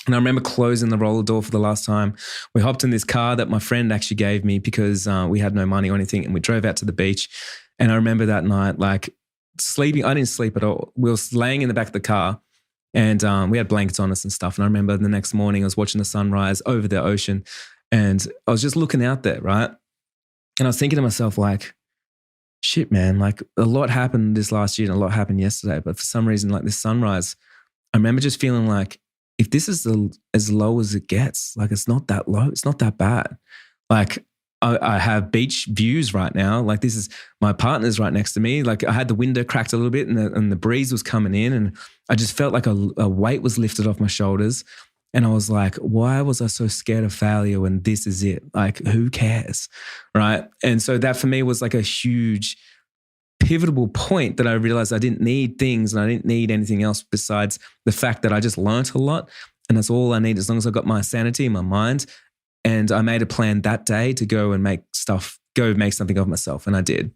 And I remember closing the roller door for the last time. We hopped in this car that my friend actually gave me because we had no money or anything. And we drove out to the beach. And I remember that night, sleeping. I didn't sleep at all. We were laying in the back of the car, and we had blankets on us and stuff. And I remember the next morning I was watching the sunrise over the ocean, and I was just looking out there, right? And I was thinking to myself, shit, man, a lot happened this last year and a lot happened yesterday. But for some reason, this sunrise, I remember just feeling like, if this is as low as it gets, it's not that low. It's not that bad. I have beach views right now. This is my partner's right next to me. I had the window cracked a little bit, and the breeze was coming in, and I just felt like a weight was lifted off my shoulders. And I was like, why was I so scared of failure when this is it? Who cares, right? And so that for me was a huge pivotal point that I realized I didn't need things, and I didn't need anything else besides the fact that I just learned a lot, and that's all I need as long as I got my sanity in my mind. And I made a plan that day to go and make something of myself, and I did.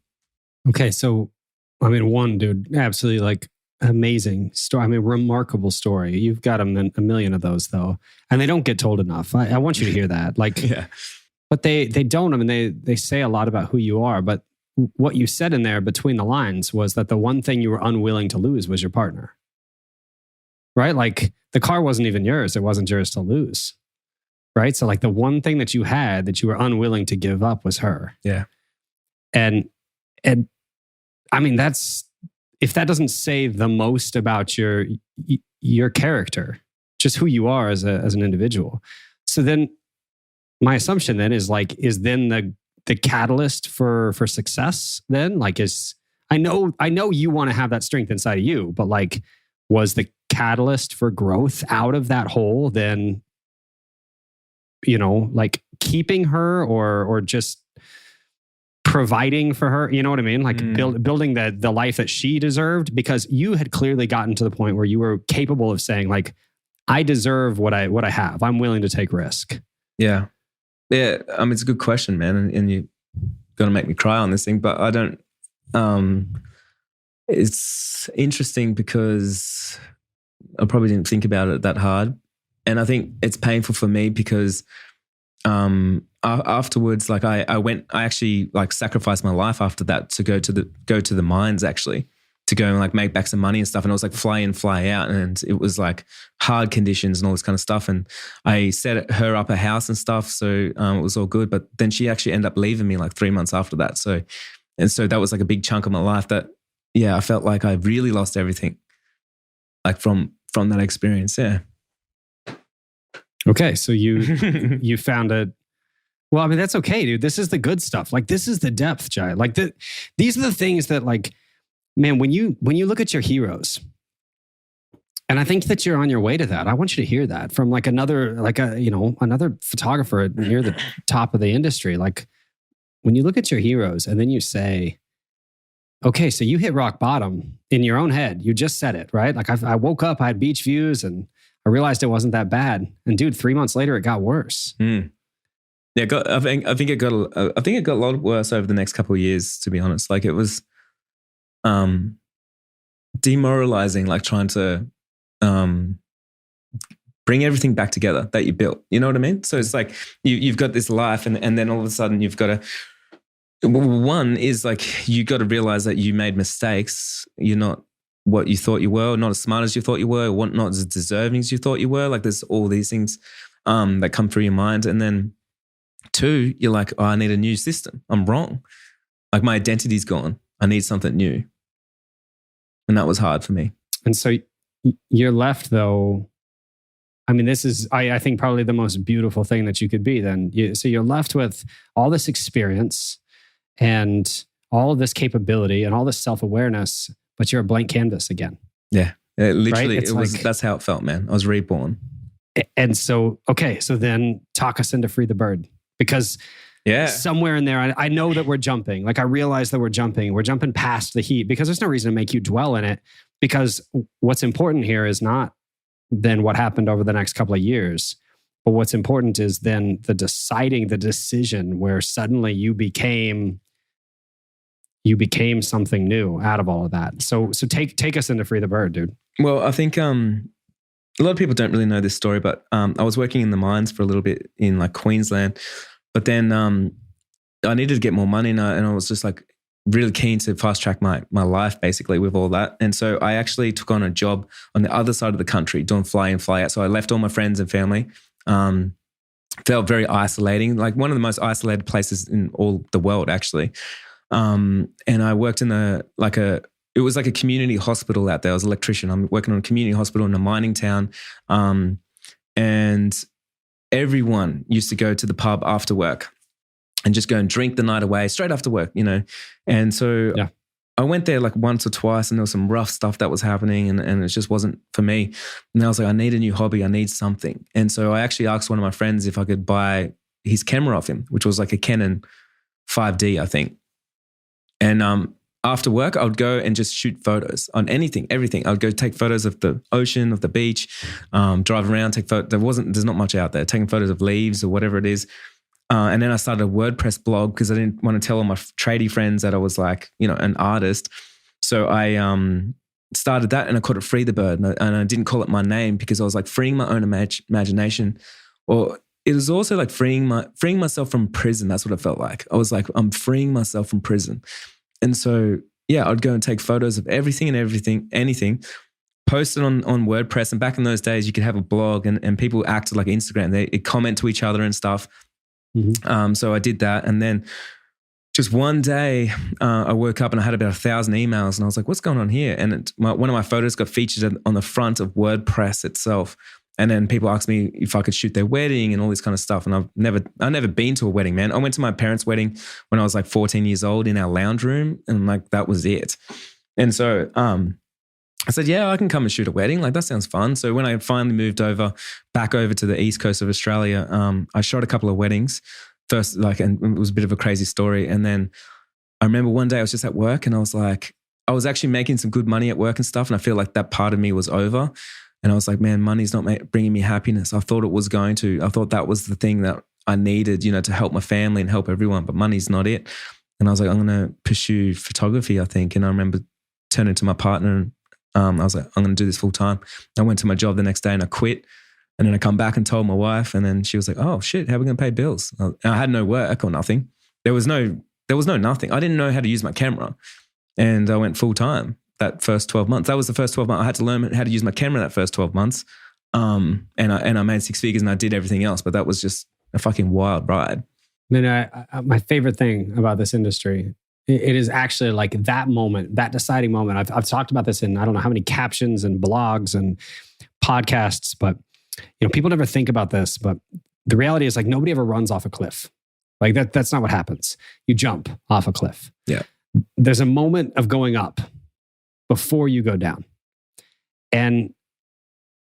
Okay, so one dude, absolutely amazing story. Remarkable story. You've got a million of those though, and they don't get told enough. I want you to hear that. Yeah. But they don't. They say a lot about who you are, but what you said in there between the lines was that the one thing you were unwilling to lose was your partner. right? Like the car wasn't even yours. It wasn't yours to lose, right? So like the one thing that you had that you were unwilling to give up was her. Yeah. And I mean, if that doesn't say the most about your character, just who you are as an individual. So then my assumption then is then the catalyst for success then? Like I know you want to have that strength inside of you, but like was the catalyst for growth out of that hole then, like keeping her or just providing for her, you know what I mean? Like building the life that she deserved, because you had clearly gotten to the point where you were capable of saying like, I deserve what I have. I'm willing to take risk. Yeah. Yeah. It's a good question, man. And you're going to make me cry on this thing, but I don't, it's interesting because I probably didn't think about it that hard. And I think it's painful for me because, afterwards, like I actually like sacrificed my life after that to go to the mines actually, to go and like make back some money and stuff. And it was like fly in, fly out. And it was like hard conditions and all this kind of stuff. And I set her up a house and stuff. So it was all good. But then she actually ended up leaving me like 3 months after that. So that was like a big chunk of my life that, yeah, I felt like I really lost everything like from that experience. Yeah. Okay. So you found well, I mean, that's okay, dude. This is the good stuff. Like this is the depth, Jai. Like these are the things that like, man, when you look at your heroes, and I think that you're on your way to that. I want you to hear that from like another photographer near the top of the industry. Like when you look at your heroes and then you say, okay, so you hit rock bottom in your own head. You just said it, right? Like I woke up, I had beach views and I realized it wasn't that bad. And dude, 3 months later, it got worse. Yeah, I think it got a lot worse over the next couple of years, to be honest. Like it was demoralizing, like trying to bring everything back together that you built. You know what I mean? So it's like you've got this life and then all of a sudden you've got to, one is like you got to realize that you made mistakes. You're not what you thought you were, not as smart as you thought you were, not as deserving as you thought you were. Like there's all these things that come through your mind. And then two, you're like, oh, I need a new system. I'm wrong. Like my identity's gone. I need something new. And that was hard for me. And so you're left though, I mean, this is, I think probably the most beautiful thing that you could be then. So you're left with all this experience and all of this capability and all this self-awareness, but you're a blank canvas again. Yeah. Literally, right? it was, that's how it felt, man. I was reborn. And so, okay, so then talk us into Free the Bird. Because somewhere in there, I know that we're jumping. Like I realize that we're jumping. We're jumping past the heat because there's no reason to make you dwell in it. Because what's important here is not then what happened over the next couple of years. But what's important is then the decision where suddenly you became something new out of all of that. So take us into Free the Bird, dude. Well, I think a lot of people don't really know this story, but I was working in the mines for a little bit in like Queensland, but then I needed to get more money and I was just like really keen to fast track my life basically with all that. And so I actually took on a job on the other side of the country doing fly in, fly out. So I left all my friends and family. Felt very isolating, like one of the most isolated places in all the world actually. And I worked in it was like a community hospital out there. I was an electrician. I'm working on a community hospital in a mining town. And everyone used to go to the pub after work and just go and drink the night away straight after work, you know? And so I went there like once or twice and there was some rough stuff that was happening and it just wasn't for me. And I was like, I need a new hobby. I need something. And so I actually asked one of my friends if I could buy his camera off him, which was like a Canon 5D, I think. And after work, I would go and just shoot photos on everything. I would go take photos of the ocean, of the beach, drive around, take photos. There's not much out there, taking photos of leaves or whatever it is. And then I started a WordPress blog because I didn't want to tell all my tradie friends that I was like, you know, an artist. So I started that and I called it Free the Bird. And I didn't call it my name because I was like freeing my own imagination. Or it was also like freeing myself from prison. That's what it felt like. I was like, I'm freeing myself from prison. And so, yeah, I'd go and take photos of everything and anything. posted on WordPress. And back in those days, you could have a blog and people acted like Instagram. They comment to each other and stuff. Mm-hmm. So I did that. And then just one day I woke up and I had about 1,000 emails and I was like, what's going on here? And one of my photos got featured on the front of WordPress itself. And then people asked me if I could shoot their wedding and all this kind of stuff. And I've never been to a wedding, man. I went to my parents' wedding when I was like 14 years old in our lounge room, and like that was it. And so I said, yeah, I can come and shoot a wedding. Like that sounds fun. So when I finally moved back over to the east coast of Australia, I shot a couple of weddings first, and it was a bit of a crazy story. And then I remember one day I was just at work and I was like, I was actually making some good money at work and stuff. And I feel like that part of me was over. And I was like, man, money's not bringing me happiness. I thought it was going to. I thought that was the thing that I needed, to help my family and help everyone, but money's not it. And I was like, I'm going to pursue photography, I think. And I remember turning to my partner and I was like, I'm going to do this full time. I went to my job the next day and I quit. And then I come back and told my wife, and then she was like, oh shit, how are we going to pay bills? And I had no work or nothing. There was no nothing. I didn't know how to use my camera. And I went full time that first 12 months. That was the first 12 months. I had to learn how to use my camera that first 12 months. And I made 6 figures and I did everything else, but that was just a fucking wild ride. Then my favorite thing about this industry, it is actually like that moment, that deciding moment. I've talked about this in I don't know how many captions and blogs and podcasts, but people never think about this, but the reality is like nobody ever runs off a cliff. Like that's not what happens. You jump off a cliff. Yeah. There's a moment of going up before you go down. And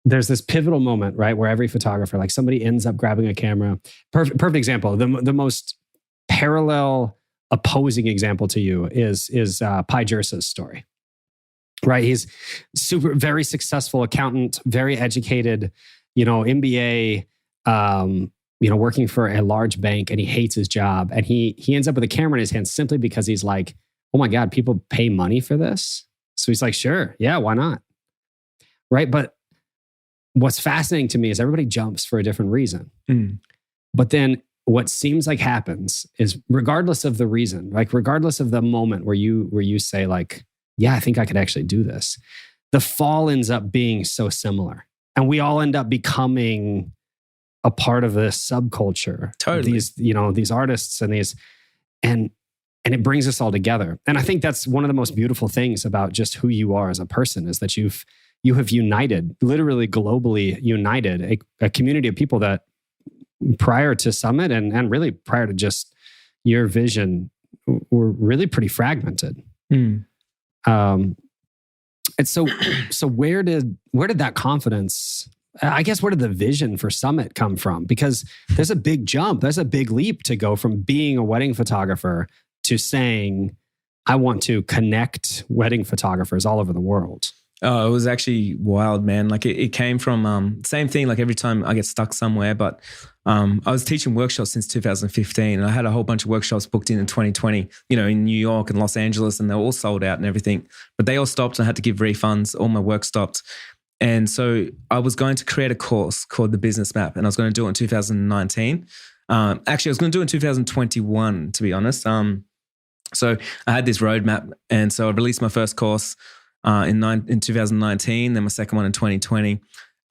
there's this pivotal moment, right? Where every photographer, like somebody ends up grabbing a camera. Perfect example. The most parallel opposing example to you is Pi Jersa's story, right? He's very successful accountant, very educated, MBA, working for a large bank, and he hates his job. And he ends up with a camera in his hand simply because he's like, oh my God, people pay money for this? So he's like, sure, yeah, why not? Right? But what's fascinating to me is everybody jumps for a different reason. Mm. But then what seems like happens is regardless of the reason, like regardless of the moment where you say like, yeah, I think I could actually do this, the fall ends up being so similar. And we all end up becoming a part of this subculture. Totally. These artists and it brings us all together. And I think that's one of the most beautiful things about just who you are as a person is that you have united, literally globally united a community of people that prior to Summit and really prior to just your vision were really pretty fragmented. Mm. And so where did that confidence, I guess, where did the vision for Summit come from? Because there's a big jump, there's a big leap to go from being a wedding photographer to saying, I want to connect wedding photographers all over the world. Oh, it was actually wild, man. Like it came from same thing. Like every time I get stuck somewhere, but I was teaching workshops since 2015, and I had a whole bunch of workshops booked in 2020. In New York and Los Angeles, and they're all sold out and everything. But they all stopped, and I had to give refunds. All my work stopped, and so I was going to create a course called the Business Map, and I was going to do it in 2019. Actually, I was going to do it in 2021, to be honest. So I had this roadmap, and so I released my first course in 2019, then my second one in 2020.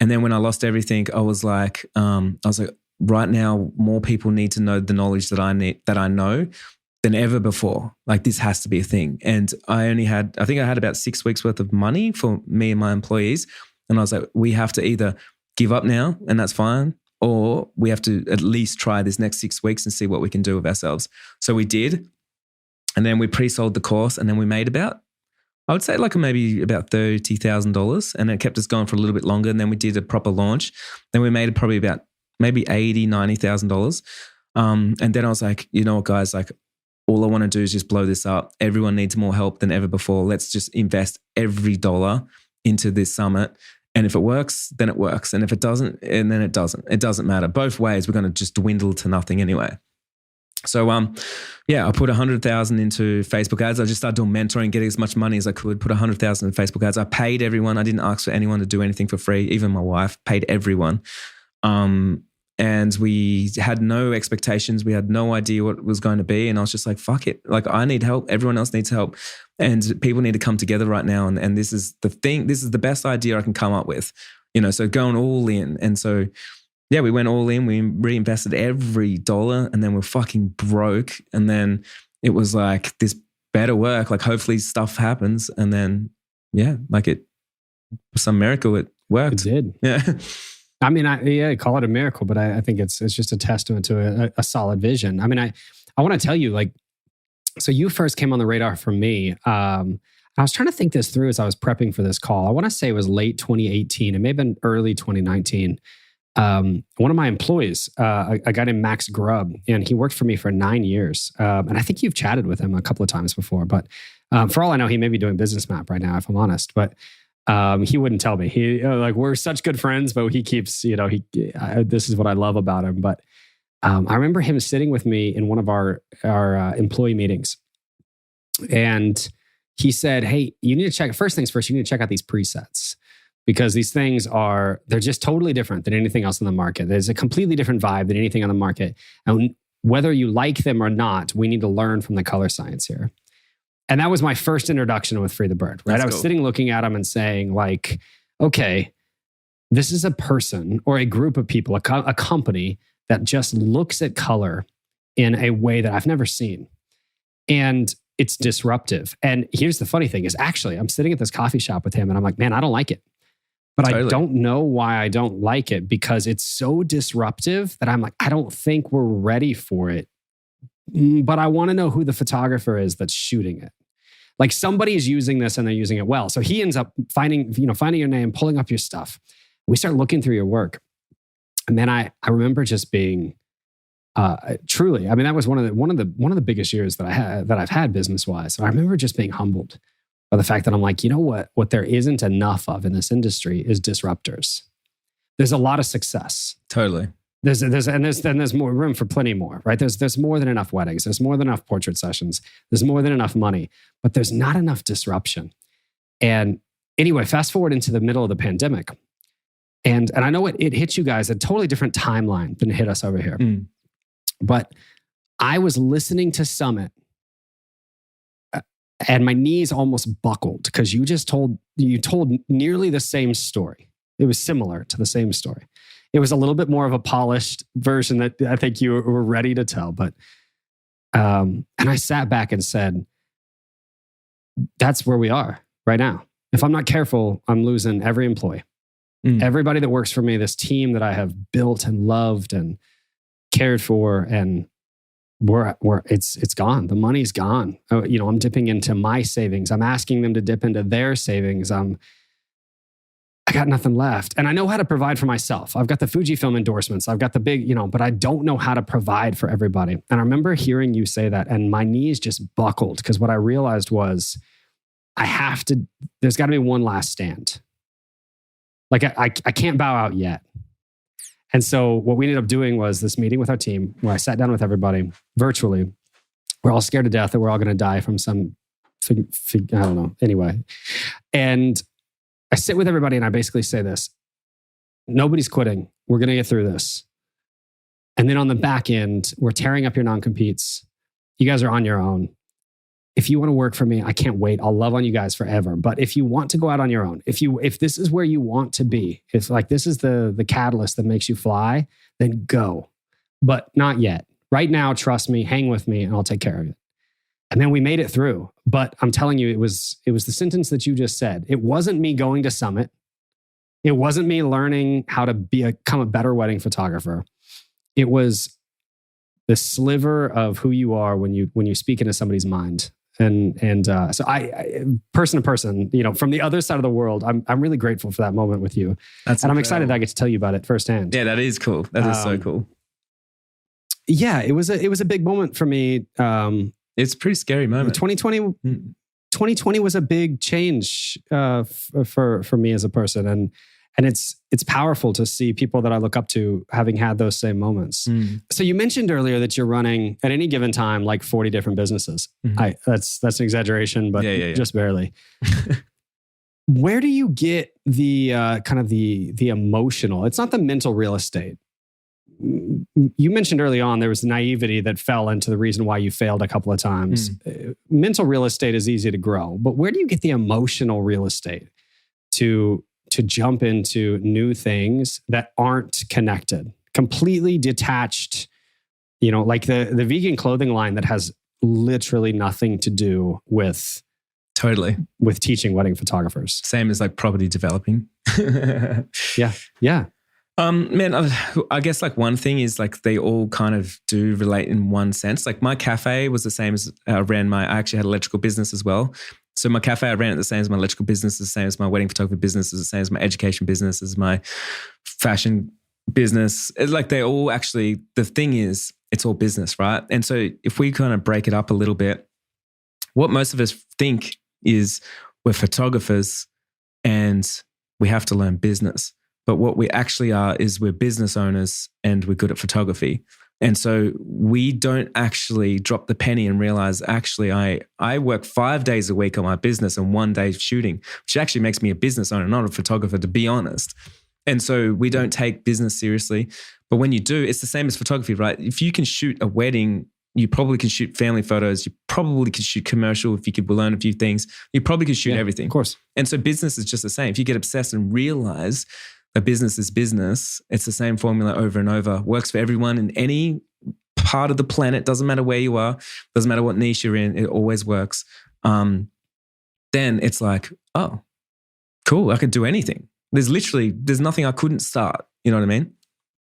And then when I lost everything, I was like, right now, more people need to know the knowledge that I know than ever before. Like this has to be a thing. And I had about 6 weeks worth of money for me and my employees. And I was like, we have to either give up now, and that's fine, or we have to at least try this next 6 weeks and see what we can do with ourselves. So we did. And then we pre-sold the course, and then we made I would say maybe about $30,000, and it kept us going for a little bit longer. And then we did a proper launch. Then we made probably about maybe $80,000, $90,000. And then I was like, you know what, guys, like all I want to do is just blow this up. Everyone needs more help than ever before. Let's just invest every dollar into this summit. And if it works, then it works. And if it doesn't, and then it doesn't. It doesn't matter. Both ways, we're going to just dwindle to nothing anyway. So, I put 100,000 into Facebook ads. I just started doing mentoring, getting as much money as I could, put 100,000 in Facebook ads. I paid everyone. I didn't ask for anyone to do anything for free. Even my wife paid everyone. And And we had no expectations. We had no idea what it was going to be. And I was just like, fuck it. Like, I need help. Everyone else needs help. And people need to come together right now. And this is the thing. This is the best idea I can come up with, so going all in. And so, yeah, we went all in. We reinvested every dollar, and then we're fucking broke. And then it was like, this better work. Like, hopefully stuff happens. And then, yeah, like some miracle, it worked. It did. Yeah. I mean, call it a miracle, but I think it's just a testament to a solid vision. I mean, I want to tell you, like, so you first came on the radar for me. I was trying to think this through as I was prepping for this call. I want to say it was late 2018. It may have been early 2019. One of my employees, a guy named Max Grubb, and he worked for me for 9 years. And I think you've chatted with him a couple of times before, but for all I know, he may be doing Business Map right now, if I'm honest. But he wouldn't tell me. He we're such good friends, but he keeps, this is what I love about him. But I remember him sitting with me in one of our employee meetings, and he said, "Hey, you need to check. First things first, you need to check out these presets, because these things they're just totally different than anything else in the market. There's a completely different vibe than anything on the market, and whether you like them or not, we need to learn from the color science here." And that was my first introduction with Free the Bird, right? I was sitting looking at them and saying, like, okay, this is a person or a group of people, a company that just looks at color in a way that I've never seen. And it's disruptive. And here's the funny thing is, actually, I'm sitting at this coffee shop with him and I'm like, man, I don't like it. But totally. I don't know why I don't like it, because it's so disruptive that I'm like, I don't think we're ready for it. But I want to know who the photographer is that's shooting it. Like, somebody is using this and they're using it well. So he ends up finding your name, pulling up your stuff. We start looking through your work. And then I remember just being truly, I mean, that was one of the biggest years that I've had business-wise. So I remember just being humbled by the fact that I'm like, you know what there isn't enough of in this industry is disruptors. There's a lot of success. Totally. There's more room for plenty more, right? There's more than enough weddings. There's more than enough portrait sessions. There's more than enough money, but there's not enough disruption. And anyway, fast forward into the middle of the pandemic. And I know it hit you guys a totally different timeline than it hit us over here. Mm. But I was listening to Summit and my knees almost buckled, because you told nearly the same story. It was similar to the same story. It was a little bit more of a polished version that I think you were ready to tell. But and I sat back and said, that's where we are right now. If I'm not careful, I'm losing every employee. Mm. Everybody that works for me, this team that I have built and loved and cared for, and it's gone. The money's gone. I'm dipping into my savings. I'm asking them to dip into their savings. I got nothing left. And I know how to provide for myself. I've got the Fujifilm endorsements. I've got the big, but I don't know how to provide for everybody. And I remember hearing you say that, and my knees just buckled, because what I realized was there's got to be one last stand. Like I can't bow out yet. And so what we ended up doing was this meeting with our team where I sat down with everybody virtually. We're all scared to death that we're all going to die from some, I don't know. Anyway. And I sit with everybody and I basically say this: nobody's quitting. We're going to get through this. And then on the back end, we're tearing up your non-competes. You guys are on your own. If you want to work for me, I can't wait. I'll love on you guys forever. But if you want to go out on your own, if this is where you want to be, if like this is the catalyst that makes you fly, then go. But not yet. Right now, trust me, hang with me, and I'll take care of it. And then we made it through. But I'm telling you, it was the sentence that you just said. It wasn't me going to Summit. It wasn't me learning how to become a better wedding photographer. It was the sliver of who you are when you speak into somebody's mind. And so I person to person, from the other side of the world, I'm really grateful for that moment with you. I'm excited that I get to tell you about it firsthand. Yeah, that is cool. That is so cool. Yeah, it was a big moment for me. It's a pretty scary moment. 2020 was a big change for me as a person, and it's powerful to see people that I look up to having had those same moments. Mm. So you mentioned earlier that you're running at any given time like 40 different businesses. Mm-hmm. That's an exaggeration, but just barely. Where do you get the kind of the emotional? It's not the mental real estate, you mentioned early on there was naivety that fell into the reason why you failed a couple of times. Mental real estate is easy to grow, but where do you get the emotional real estate to jump into new things that aren't connected, completely detached? You know, like the vegan clothing line that has literally nothing to do with teaching wedding photographers. Same as like property developing. Yeah. Man, I guess like one thing is like they all kind of do relate in one sense. Like my cafe was the same as I actually had an electrical business as well. So my cafe, I ran it the same as my electrical business, the same as my wedding photography business, the same as my education business, as my fashion business. It's like they all actually, the thing is, it's all business, right? And so if we kind of break it up a little bit, what most of us think is we're photographers and we have to learn business. But what we actually are is we're business owners and we're good at photography. And so we don't actually drop the penny and realize, actually, I work 5 days a week on my business and 1 day shooting, which actually makes me a business owner, not a photographer, to be honest. And so we don't take business seriously. But when you do, it's the same as photography, right? If you can shoot a wedding, you probably can shoot family photos. You probably could shoot commercial if you could learn a few things. You probably could shoot everything. Of course. And so business is just the same. If you get obsessed and realize that business is business, it's the same formula over and over. Works for everyone in any part of the planet. Doesn't matter where you are. Doesn't matter what niche you're in. It always works. Then it's like, oh, cool. I could do anything. There's nothing I couldn't start. You know what I mean?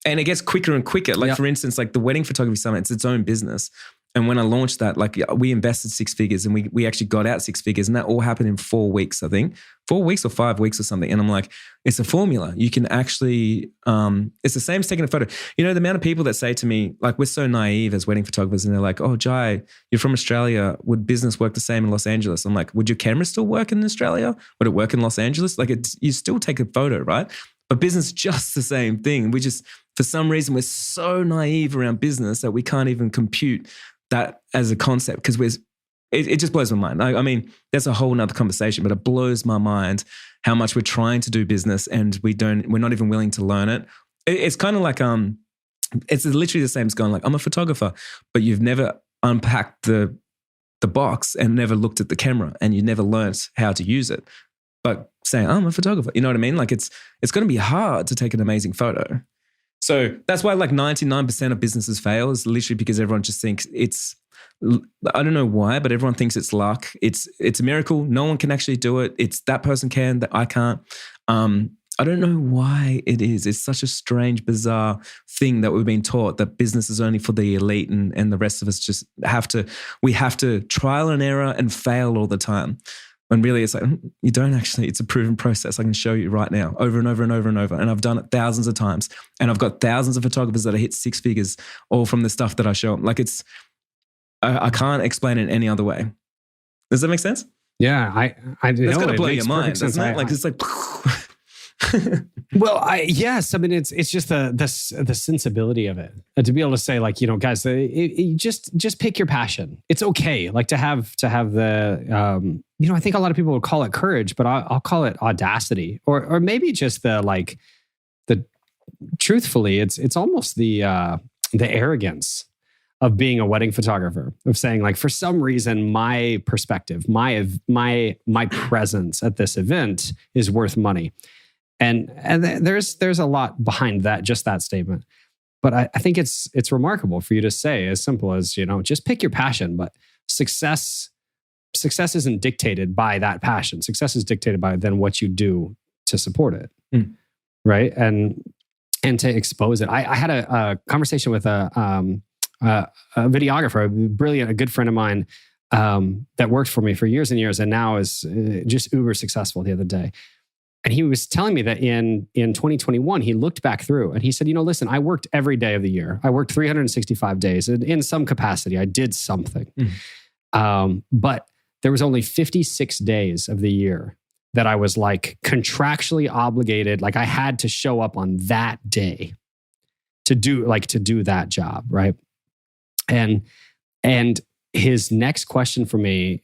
And it gets quicker and quicker. Like for instance, like the Wedding Photography Summit, it's its own business. And when I launched that, like we invested 6 figures and we actually got out 6 figures, and that all happened in 4 weeks, I think. 4 weeks or 5 weeks or something. And I'm like, it's a formula. You can actually, it's the same as taking a photo. You know, the amount of people that say to me, like, we're so naive as wedding photographers, and they're like, oh, Jai, you're from Australia. Would business work the same in Los Angeles? I'm like, would your camera still work in Australia? Would it work in Los Angeles? Like, you still take a photo, right? But business is just the same thing. We just, for some reason, we're so naive around business that we can't even compute that as a concept, because it just blows my mind. I mean, that's a whole nother conversation, but it blows my mind how much we're trying to do business and we're not even willing to learn it. It's kind of like, it's literally the same as going like, I'm a photographer, but you've never unpacked the box and never looked at the camera and you never learnt how to use it. But saying, oh, I'm a photographer, you know what I mean? Like it's going to be hard to take an amazing photo. So that's why like 99% of businesses fail, is literally because everyone just thinks I don't know why, but everyone thinks it's luck. It's a miracle. No one can actually do it. It's that person can, that I can't. I don't know why it is. It's such a strange, bizarre thing that we've been taught, that business is only for the elite and the rest of us just have to trial and error and fail all the time. When really it's like, you don't actually, it's a proven process. I can show you right now over and over and over and over. And I've done it thousands of times. And I've got thousands of photographers that have hit 6 figures all from the stuff that I show them. Like I can't explain it any other way. Does that make sense? Yeah. I do. It's going to blow your mind, doesn't it? Like, it's like... Well, yes. I mean, it's just the sensibility of it, to be able to say, like, you know, guys, just pick your passion. It's okay, like to have the, you know, I think a lot of people would call it courage, but I'll call it audacity, or maybe just the truthfully, it's almost the arrogance of being a wedding photographer, of saying, like, for some reason, my perspective, my presence at this event is worth money. And there's a lot behind that, just that statement. But I think it's remarkable for you to say, as simple as, you know, just pick your passion. But success isn't dictated by that passion. Success is dictated by then what you do to support it, right? And to expose it. I had a conversation with a videographer, a good friend of mine that worked for me for years and years, and now is just uber successful the other day. And he was telling me that in 2021, he looked back through and he said, you know, listen, I worked every day of the year. I worked 365 days. In some capacity, I did something. But there was only 56 days of the year that I was like contractually obligated. Like I had to show up on that day to do that job, right? And his next question for me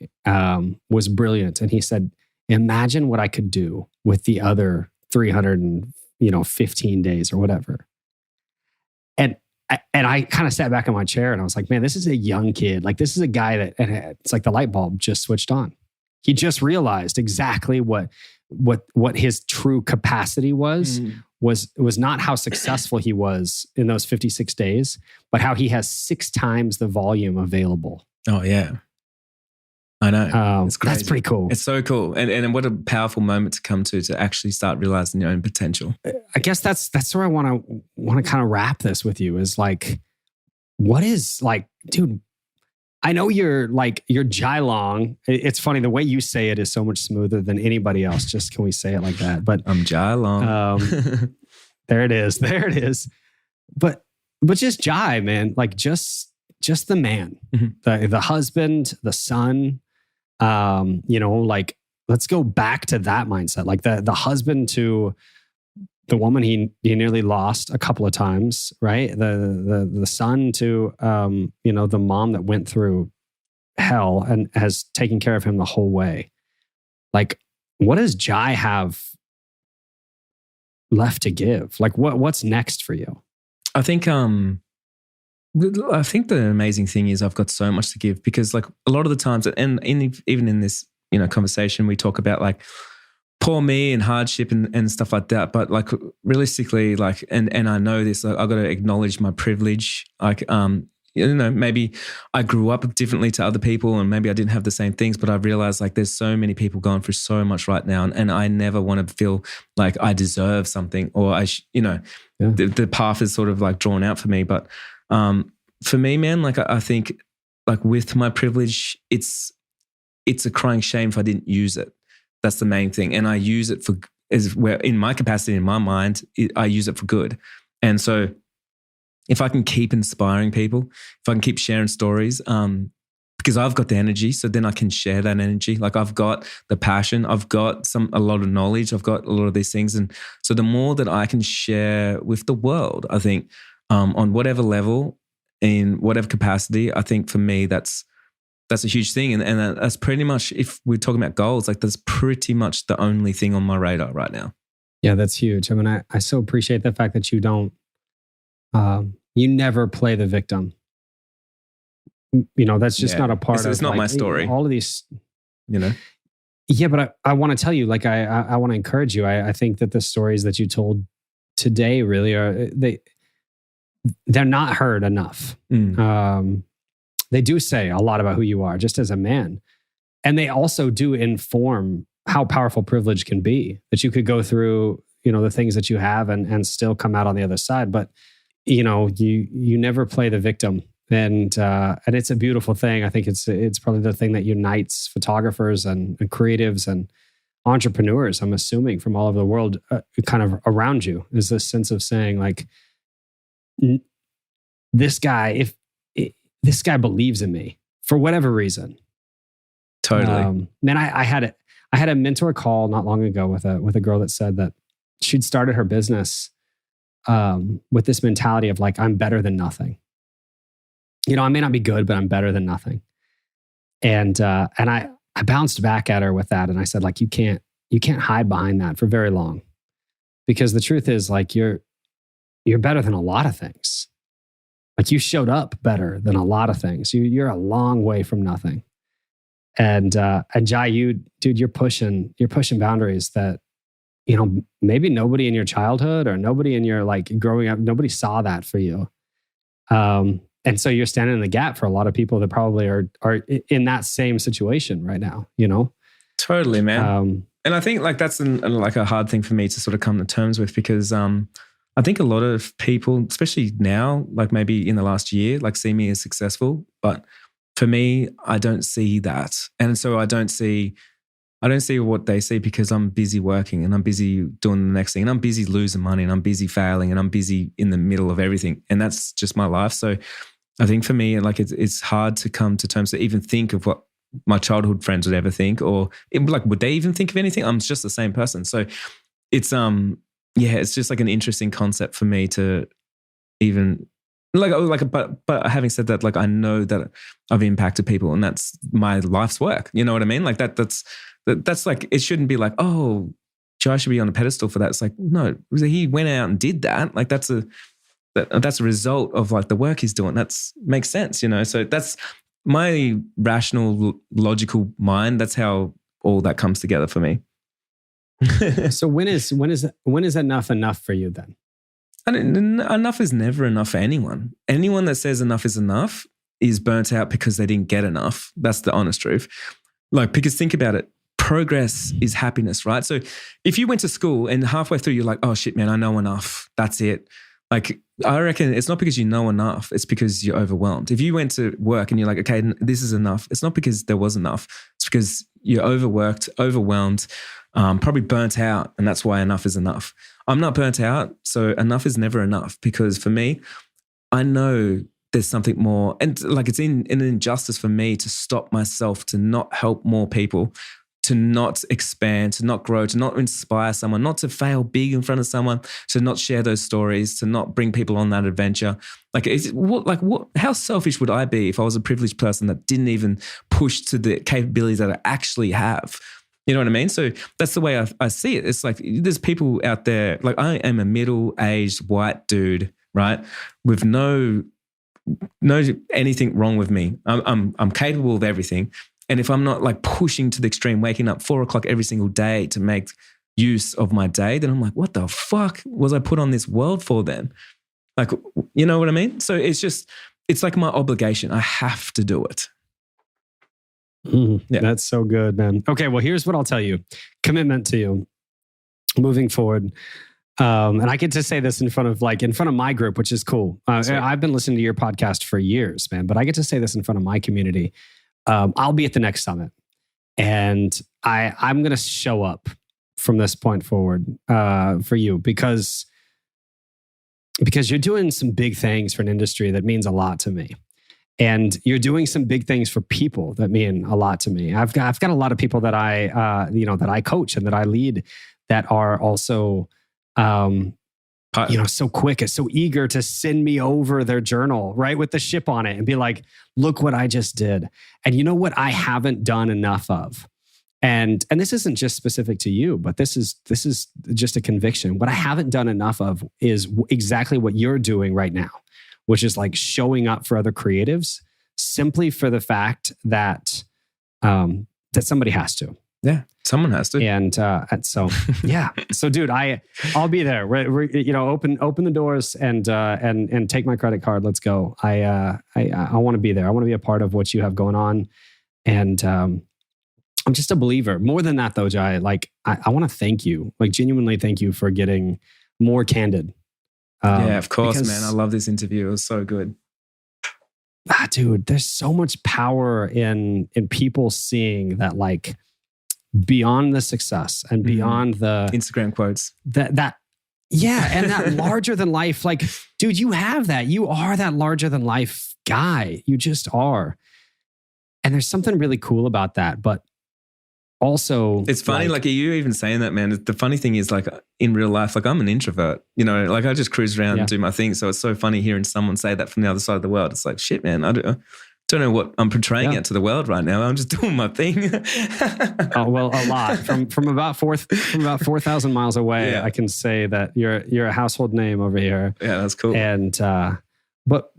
was brilliant. And he said, imagine what I could do with the other 315 days or whatever. And and I kind of sat back in my chair and I was like, man, this is a young kid. Like this is a guy that, and it's like the light bulb just switched on. He just realized exactly what his true capacity was not how successful he was in those 56 days, but how he has 6 times the volume available. Oh yeah. I know. It's crazy. That's pretty cool. It's so cool. And what a powerful moment to come to actually start realizing your own potential. I guess that's where I want to kind of wrap this with you is like, what is like, dude, I know you're Jai Long. It's funny. The way you say it is so much smoother than anybody else. Just can we say it like that? But I'm Jai Long. There it is. There it is. But just Jai, man, like just the man, the husband, the son, like let's go back to that mindset. Like the husband to the woman he nearly lost a couple of times, right? The son to the mom that went through hell and has taken care of him the whole way. Like, what does Jai have left to give? Like, what's next for you? I think the amazing thing is I've got so much to give because like a lot of the times, and even in this conversation, we talk about like poor me and hardship and stuff like that. But like realistically, like and I know this, like, I've got to acknowledge my privilege. Like maybe I grew up differently to other people, and maybe I didn't have the same things. But I've realized like there's so many people going through so much right now, and I never want to feel like I deserve something or the path is sort of like drawn out for me, but. For me, man, like I think like with my privilege, it's a crying shame if I didn't use it. That's the main thing. And I use it in my capacity, in my mind, I use it for good. And so if I can keep inspiring people, if I can keep sharing stories, because I've got the energy, so then I can share that energy. Like I've got the passion, I've got a lot of knowledge, I've got a lot of these things. And so the more that I can share with the world, I think, on whatever level, in whatever capacity, I think for me that's a huge thing, and that's pretty much, if we're talking about goals, like that's pretty much the only thing on my radar right now. Yeah, that's huge. I mean, I so appreciate the fact that you don't, you never play the victim. That's just not a part of. It's not like, my story. All of these, Yeah, but I want to tell you, like I want to encourage you. I think that the stories that you told today really are they're not heard enough. They do say a lot about who you are just as a man. And they also do inform how powerful privilege can be, that you could go through, the things that you have and still come out on the other side. But, you never play the victim. And it's a beautiful thing. I think it's probably the thing that unites photographers and creatives and entrepreneurs, I'm assuming, from all over the world, kind of around you, is this sense of saying like, this guy believes in me for whatever reason. Totally. Man, I had a mentor call not long ago with a girl that said that she'd started her business with this mentality of like, I'm better than nothing. I may not be good, but I'm better than nothing. And I bounced back at her with that, and I said, like, you can't hide behind that for very long, because the truth is, like, you're better than a lot of things. Like, you showed up better than a lot of things. You're a long way from nothing. And Jai, you're pushing boundaries that, maybe nobody in your childhood or nobody in your like growing up, nobody saw that for you. And so you're standing in the gap for a lot of people that probably are in that same situation right now, Totally, man. And I think like that's like a hard thing for me to sort of come to terms with, because I think a lot of people, especially now, like maybe in the last year, like see me as successful, but for me, I don't see that. And so I don't see what they see, because I'm busy working and I'm busy doing the next thing and I'm busy losing money and I'm busy failing and I'm busy in the middle of everything. And that's just my life. So I think for me, like it's hard to come to terms to even think of what my childhood friends would ever think, or like, would they even think of anything? I'm just the same person. So it's, it's just like an interesting concept for me to even but having said that, like, I know that I've impacted people and that's my life's work. You know what I mean? Like that's like, it shouldn't be like, oh, Jai should be on a pedestal for that. It's like, no, he went out and did that. Like that's that's a result of like the work he's doing. That's makes sense, you know? So that's my rational, logical mind. That's how all that comes together for me. So when is enough for you then? Enough is never enough for anyone. Anyone that says enough is enough is burnt out because they didn't get enough. That's the honest truth. Like, because think about it. Progress is happiness, right? So if you went to school and halfway through you're like, oh shit, man, I know enough. That's it. Like, I reckon it's not because you know enough. It's because you're overwhelmed. If you went to work and you're like, okay, this is enough. It's not because there was enough. It's because you're overworked, overwhelmed, probably burnt out. And that's why enough is enough. I'm not burnt out. So enough is never enough, because for me, I know there's something more. And like, it's an injustice for me to stop myself, to not help more people, to not expand, to not grow, to not inspire someone, not to fail big in front of someone, to not share those stories, to not bring people on that adventure. Like, how selfish would I be if I was a privileged person that didn't even push to the capabilities that I actually have? You know what I mean? So that's the way I see it. It's like, there's people out there, like, I am a middle-aged white dude, right? With no anything wrong with me. I'm capable of everything. And if I'm not like pushing to the extreme, waking up 4 o'clock every single day to make use of my day, then I'm like, what the fuck was I put on this world for then? Like, you know what I mean? So it's like my obligation. I have to do it. Yeah. That's so good, man. Okay, well, here's what I'll tell you. Commitment to you moving forward. And I get to say this in front of my group, which is cool. I've been listening to your podcast for years, man, but I get to say this in front of my community. I'll be at the next summit, and I'm going to show up from this point forward for you because you're doing some big things for an industry that means a lot to me. And you're doing some big things for people that mean a lot to me. I've got a lot of people that I coach and that I lead that are also, so quick and so eager to send me over their journal, right, with the ship on it, and be like, look what I just did. And you know what I haven't done enough of? And this isn't just specific to you, but this is just a conviction. What I haven't done enough of is exactly what you're doing right now, which is like showing up for other creatives simply for the fact that that somebody has to. Yeah, someone has to. And so, yeah. So, dude, I'll be there. Open the doors and take my credit card. Let's go. I want to be there. I want to be a part of what you have going on. And I'm just a believer. More than that, though, Jai. Like, I want to thank you. Like, genuinely, thank you for getting more candid. Yeah, of course, man. I love this interview. It was so good. Dude, there's so much power in people seeing that, like, beyond the success and beyond the Instagram quotes, and that larger than life, like, dude, you have that. You are that larger than life guy. You just are. And there's something really cool about that. But also, it's funny, like, are you even saying that, man? The funny thing is, like, in real life, like, I'm an introvert, you know, like, I just cruise around and do my thing. So it's so funny hearing someone say that from the other side of the world. It's like, shit, man, I don't know what I'm portraying out to the world right now. I'm just doing my thing. Oh, well, a lot from about 4,000 miles away. I can say that you're a household name over here. Yeah, that's cool. And but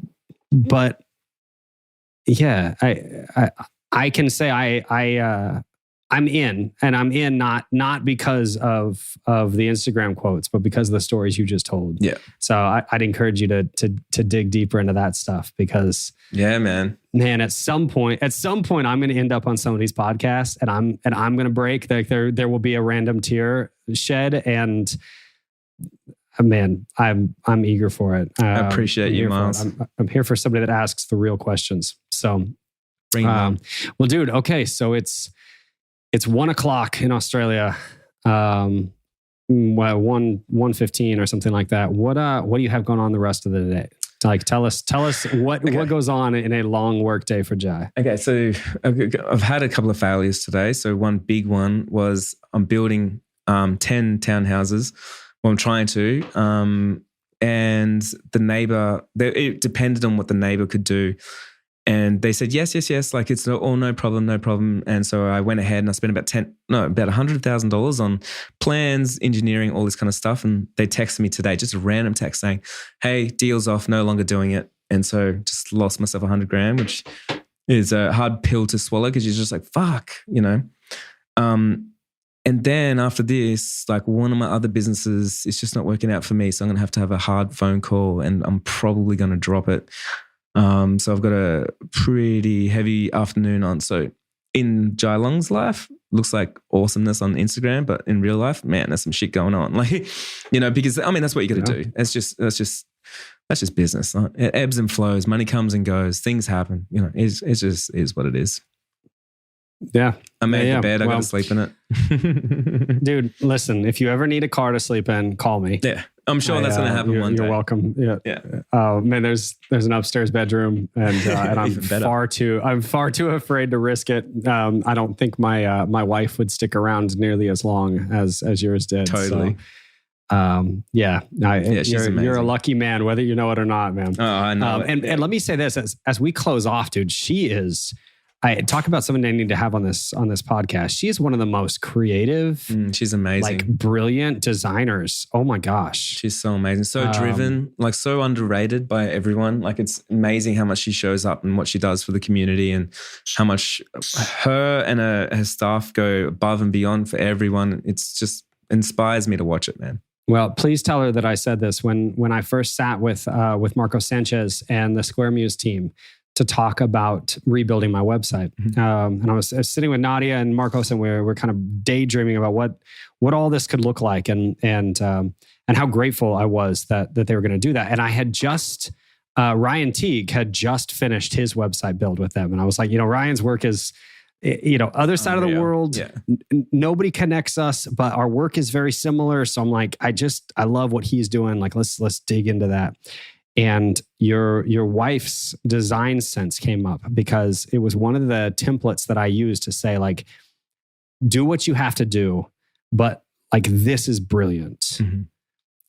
yeah, I can say I'm in, and I'm in not because of the Instagram quotes, but because of the stories you just told. Yeah. So I'd encourage you to dig deeper into that stuff, because man, at some point, I'm going to end up on some of these podcasts, and I'm going to break. Like, there will be a random tear shed, and man, I'm eager for it. I appreciate you, Miles. I'm here for somebody that asks the real questions. So bring them. Well, dude. Okay, so it's 1:00 in Australia, 1:15 or something like that. What do you have going on the rest of the day? Like, tell us what goes on in a long work day for Jai. Okay, so I've had a couple of failures today. So one big one was I'm building 10 townhouses. Well, I'm trying to, and the neighbor, it depended on what the neighbor could do. And they said, yes. Like it's no problem. And so I went ahead and I spent about $100,000 on plans, engineering, all this kind of stuff. And they texted me today, just a random text saying, hey, deal's off, no longer doing it. And so just lost myself $100,000, which is a hard pill to swallow because you're just like, fuck, And then after this, like one of my other businesses, it's just not working out for me. So I'm going to have a hard phone call and I'm probably going to drop it. So I've got a pretty heavy afternoon on. So in Jai Long's life, looks like awesomeness on Instagram, but in real life, man, there's some shit going on. Like, because I mean, that's what you got to do. That's just business. It ebbs and flows. Money comes and goes. Things happen. It just is what it is. Yeah. I made the bed. I got to sleep in it. Dude, listen, if you ever need a car to sleep in, call me. Yeah. I'm sure that's going to happen one day. You're welcome. Yeah. Man, there's an upstairs bedroom and I'm far too afraid to risk it. I don't think my wife would stick around nearly as long as yours did. Totally. So, you're a lucky man, whether you know it or not, man. Oh, I know. And let me say this as we close off, dude, she is, I talk about someone I need to have on this podcast. She is one of the most creative. She's amazing. Like brilliant designers. Oh my gosh. She's so amazing. So driven, like so underrated by everyone. Like it's amazing how much she shows up and what she does for the community and how much her and her staff go above and beyond for everyone. It's just inspires me to watch it, man. Well, please tell her that I said this when I first sat with Marco Sanchez and the Square Muse team to talk about rebuilding my website. And I was sitting with Nadia and Marcos, and we're kind of daydreaming about what all this could look like, and how grateful I was that they were going to do that. And I had just Ryan Teague had just finished his website build with them, and I was like, Ryan's work is, other side of the world. Yeah. Nobody connects us, but our work is very similar. So I'm like, I love what he's doing. Like, let's dig into that. And your wife's design sense came up because it was one of the templates that I used to say, like, do what you have to do, but like, this is brilliant. Mm-hmm.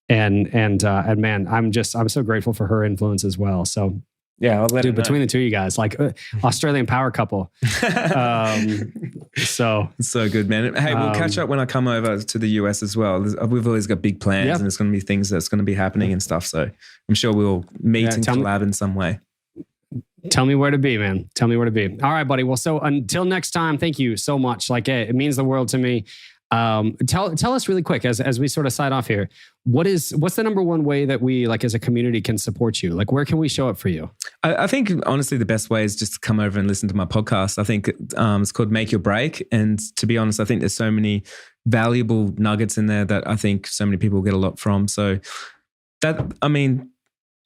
And man, I'm so grateful for her influence as well. So yeah, I'll let between the two of you guys, like Australian power couple. So it's so good, man. Hey, we'll catch up when I come over to the US as well. We've always got big plans, and there's going to be things that's going to be happening and stuff. So I'm sure we'll meet and collab in some way. Tell me where to be, man. Tell me where to be. All right, buddy. Well, so until next time, thank you so much. Like, it means the world to me. Tell us really quick as we sort of sign off here. What's the number one way that we, like, as a community, can support you? Like, where can we show up for you? I think honestly the best way is just to come over and listen to my podcast. I think it's called Make Your Break, and to be honest, I think there's so many valuable nuggets in there that I think so many people get a lot from. So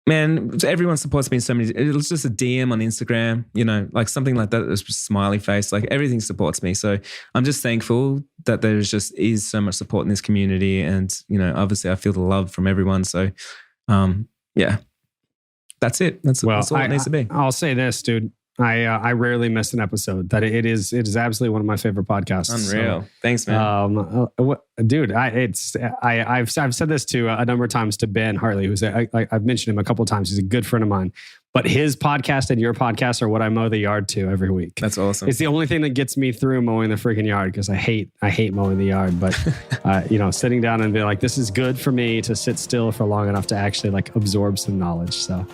man, everyone supports me in so many. It's just a DM on Instagram, like something like that. It's just a smiley face. Like everything supports me. So I'm just thankful that there is so much support in this community, and obviously I feel the love from everyone. So, that's it. That's all it needs to be. I'll say this, dude. I rarely miss an episode. That it is absolutely one of my favorite podcasts. Unreal. So, thanks, man. Dude, I've said this to a number of times to Ben Hartley, who's I've mentioned him a couple of times. He's a good friend of mine. But his podcast and your podcast are what I mow the yard to every week. That's awesome. It's the only thing that gets me through mowing the freaking yard, because I hate mowing the yard. But sitting down and being like, this is good for me to sit still for long enough to actually like absorb some knowledge. So.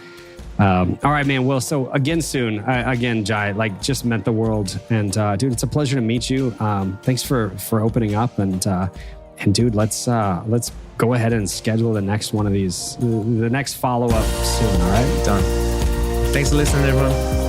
All right, man. Well, so again soon. Again, Jai, like, just meant the world. And dude, it's a pleasure to meet you. Thanks for opening up. And dude, let's go ahead and schedule the next one of these, the next follow-up soon. All right, done. Thanks for listening, everyone.